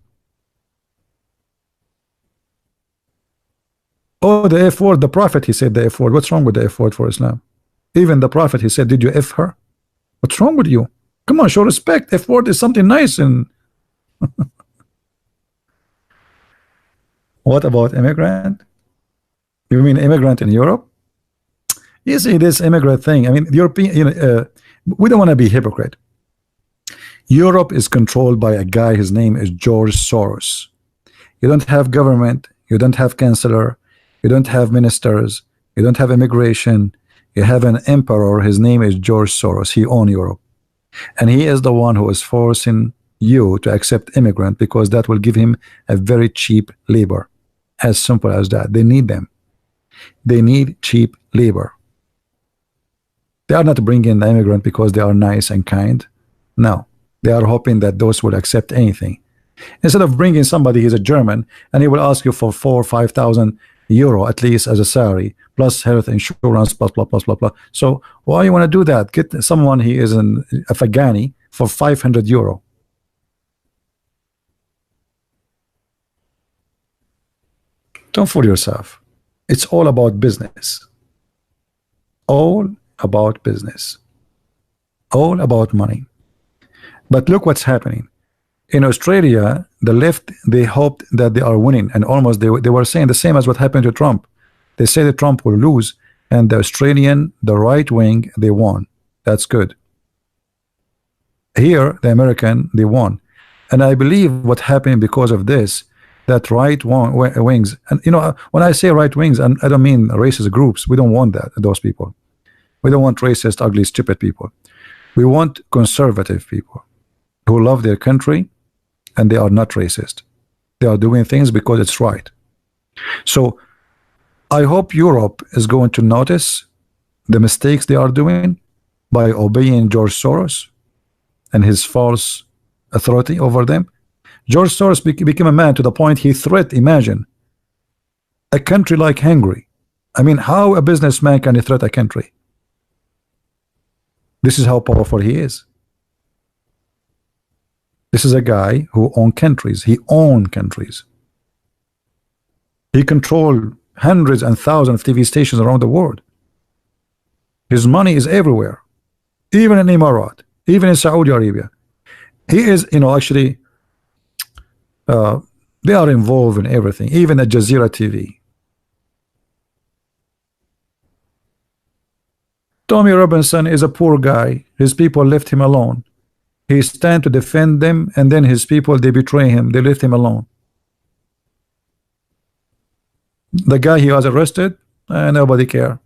Oh, the F word, the Prophet, he said the F word. What's wrong with the F word for Islam? Even the Prophet, he said, did you F her? What's wrong with you? Come on, show respect. F word is something nice. And what about immigrant? You mean immigrant in Europe? You see this immigrant thing. I mean, European, you know, we don't want to be hypocrite. Europe is controlled by a guy, his name is George Soros. You don't have government, you don't have chancellor, you don't have ministers, you don't have immigration, you have an emperor, his name is George Soros. He owns Europe, and he is the one who is forcing you to accept immigrant because that will give him a very cheap labor, As simple as that. They need them. They need cheap labor. They are not bringing the immigrant because they are nice and kind. No, they are hoping that those will accept anything. Instead of bringing somebody, he's a German, and he will ask you for 4,000 or 5,000 euro at least as a salary, plus health insurance, plus blah blah blah blah. So why you want to do that? Get someone he is an Afghani for 500 euro. Don't fool yourself. It's all about business. All about business. All about money. But look what's happening. In Australia, the left, they hoped that they are winning, and almost they were saying the same as what happened to Trump. They say that Trump will lose, and the Australian, the right wing, they won. That's good. Here, the American, they won. And I believe what happened because of this, that right wings, and you know, when I say right wings, and I don't mean racist groups. We don't want that, those people. We don't want racist, ugly, stupid people. We want conservative people who love their country, and they are not racist. They are doing things because it's right. So I hope Europe is going to notice the mistakes they are doing by obeying George Soros and his false authority over them. George Soros became a man to the point he threatened, imagine, a country like Hungary. I mean, how a businessman can threaten a country? This is how powerful he is. This is a guy who owns countries. He owns countries. He controlled hundreds and thousands of TV stations around the world. His money is everywhere, even in Emirat, even in Saudi Arabia. He is, you know, actually, they are involved in everything, even at Jazeera TV. Tommy Robinson is a poor guy. His people left him alone. He stand to defend them, and then his people, they betray him. They left him alone. The guy he was arrested, nobody care.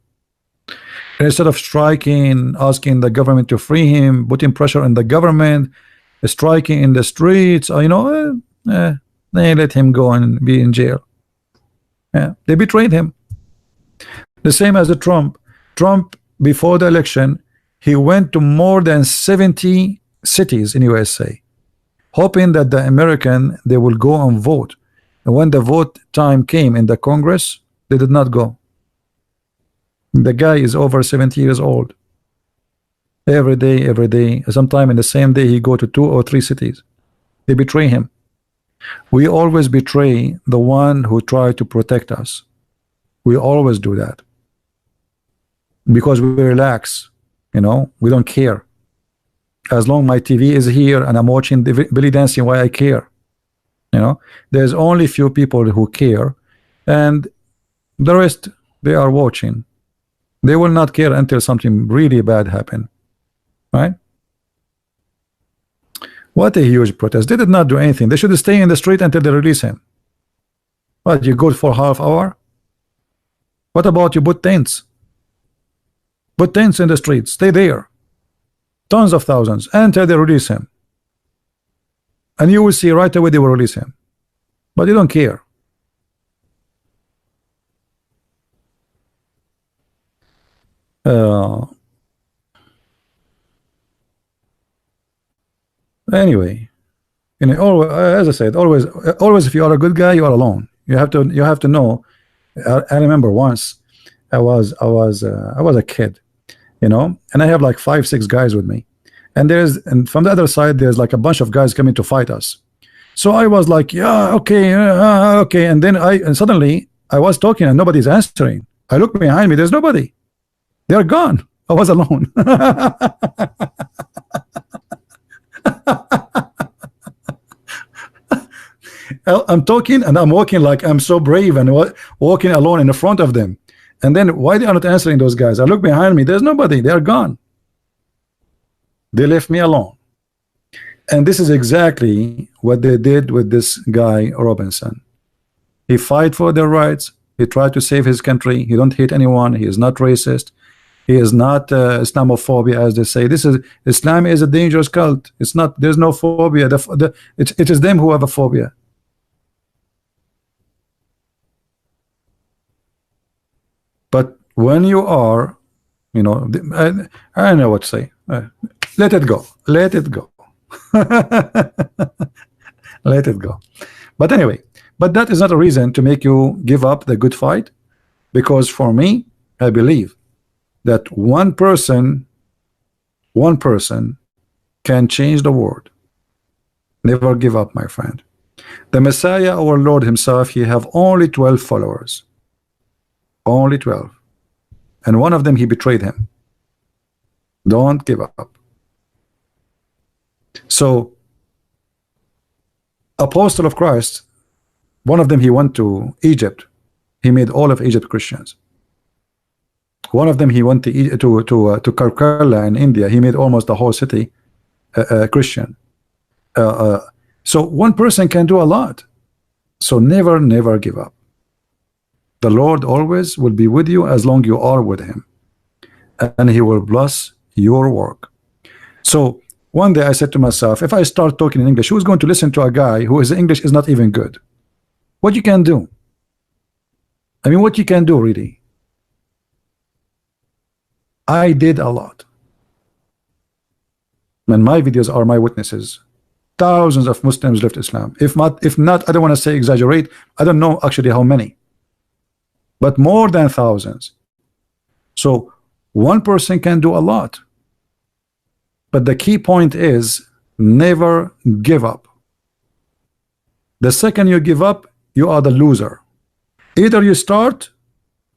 Instead of striking, asking the government to free him, putting pressure on the government, striking in the streets, you know, they let him go and be in jail. Yeah, they betrayed him. The same as the Trump. Trump, before the election, he went to more than 70 cities in USA, hoping that the American, they will go and vote. And when the vote time came in the Congress, they did not go. The guy is over 70 years old. Every day, sometime in the same day, he go to 2 or 3 cities. They betray him. We always betray the one who tried to protect us. We always do that because we relax, you know, we don't care. As long my TV is here and I'm watching the belly dancing, why I care? You know, there's only few people who care, and the rest, they are watching. They will not care until something really bad happen, right? What a huge protest. They did not do anything. They should stay in the street until they release him. What, you go for half hour? What about you put tents? Put tents in the streets. Stay there. Tons of thousands until they release him. And you will see right away they will release him. But you don't care. Anyway, you know, always, as I said, always if you are a good guy, you are alone. You have to know. I remember once I was a kid, you know, and I have like 5-6 guys with me, and from the other side there's like a bunch of guys coming to fight us. So I was like, yeah, okay, okay, and then suddenly I was talking and nobody's answering. I look behind me, there's nobody. They're gone. I was alone. I'm talking and I'm walking like I'm so brave and walking alone in the front of them. And then why they are not answering those guys? I look behind me, there's nobody. They are gone. They left me alone. And this is exactly what they did with this guy Robinson. He fight for their rights. He tried to save his country. He don't hate anyone. He is not racist. He is not Islamophobia, as they say. Islam is a dangerous cult. It's not. There's no phobia. It is them who have a phobia. when you are, you know, I don't know what to say. Let it go. Let it go. Let it go. But anyway, but that is not a reason to make you give up the good fight, because for me, I believe that one person can change the world. Never give up, my friend. The Messiah, our Lord himself, he have only 12 followers. Only 12. And one of them, he betrayed him. Don't give up. So, Apostle of Christ, one of them, he went to Egypt. He made all of Egypt Christians. One of them, he went to Karkala in India. He made almost the whole city Christian. So one person can do a lot. So never give up. The Lord always will be with you as long you are with him, and he will bless your work. So one day I said to myself, if I start talking in English, who's going to listen to a guy whose English is not even good? What you can do? I mean, what you can do, really? I did a lot, and my videos are my witnesses. Thousands of Muslims left Islam. If not, I don't want to say exaggerate. I don't know actually how many, but more than thousands. So one person can do a lot, but the key point is never give up. The second you give up, you are the loser. Either you start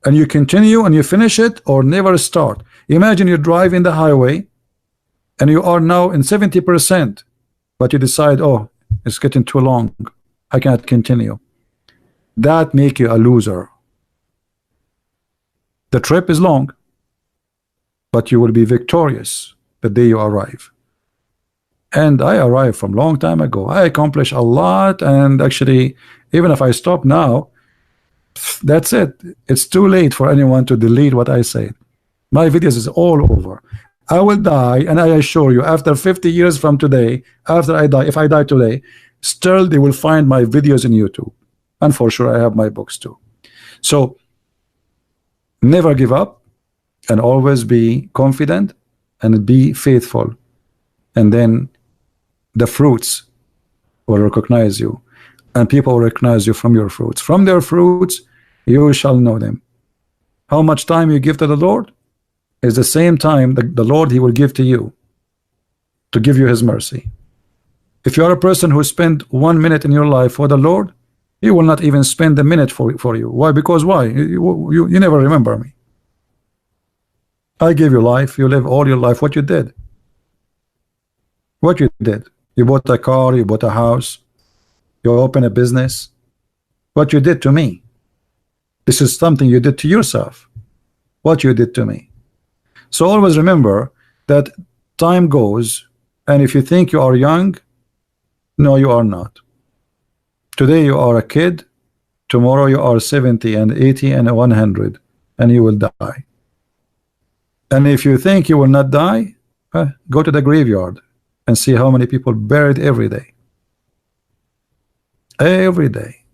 and you continue and you finish it, or never start. Imagine you drive in the highway and you are now in 70%, but you decide, oh, it's getting too long, I cannot continue. That make you a loser. The trip is long, but you will be victorious the day you arrive. And I arrived from long time ago. I accomplished a lot, and actually, even if I stop now, that's it. It's too late for anyone to delete what I say. My videos is all over. I will die, and I assure you, after 50 years from today, after I die, if I die today, still they will find my videos in YouTube. And for sure, I have my books too. So, never give up, and always be confident, and be faithful. And then the fruits will recognize you, and people will recognize you from your fruits. From their fruits, you shall know them. How much time you give to the Lord is the same time that the Lord, he will give to you, to give you his mercy. If you are a person who spent 1 minute in your life for the Lord, he will not even spend a minute for you. Why? Because why? You never remember me. I gave you life. You live all your life. What you did? What you did? You bought a car, you bought a house, you opened a business. What you did to me? This is something you did to yourself. What you did to me. So always remember that time goes, and if you think you are young, no, you are not. Today you are a kid, tomorrow you are 70 and 80 and 100, and you will die. And if you think you will not die, go to the graveyard and see how many people buried every day. Every day.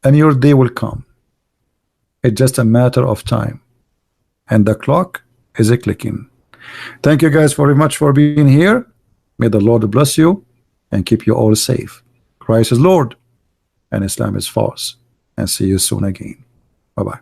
And your day will come. It's just a matter of time. And the clock is a clicking. Thank you guys very much for being here. May the Lord bless you and keep you all safe. Christ is Lord and Islam is false. And see you soon again. Bye-bye.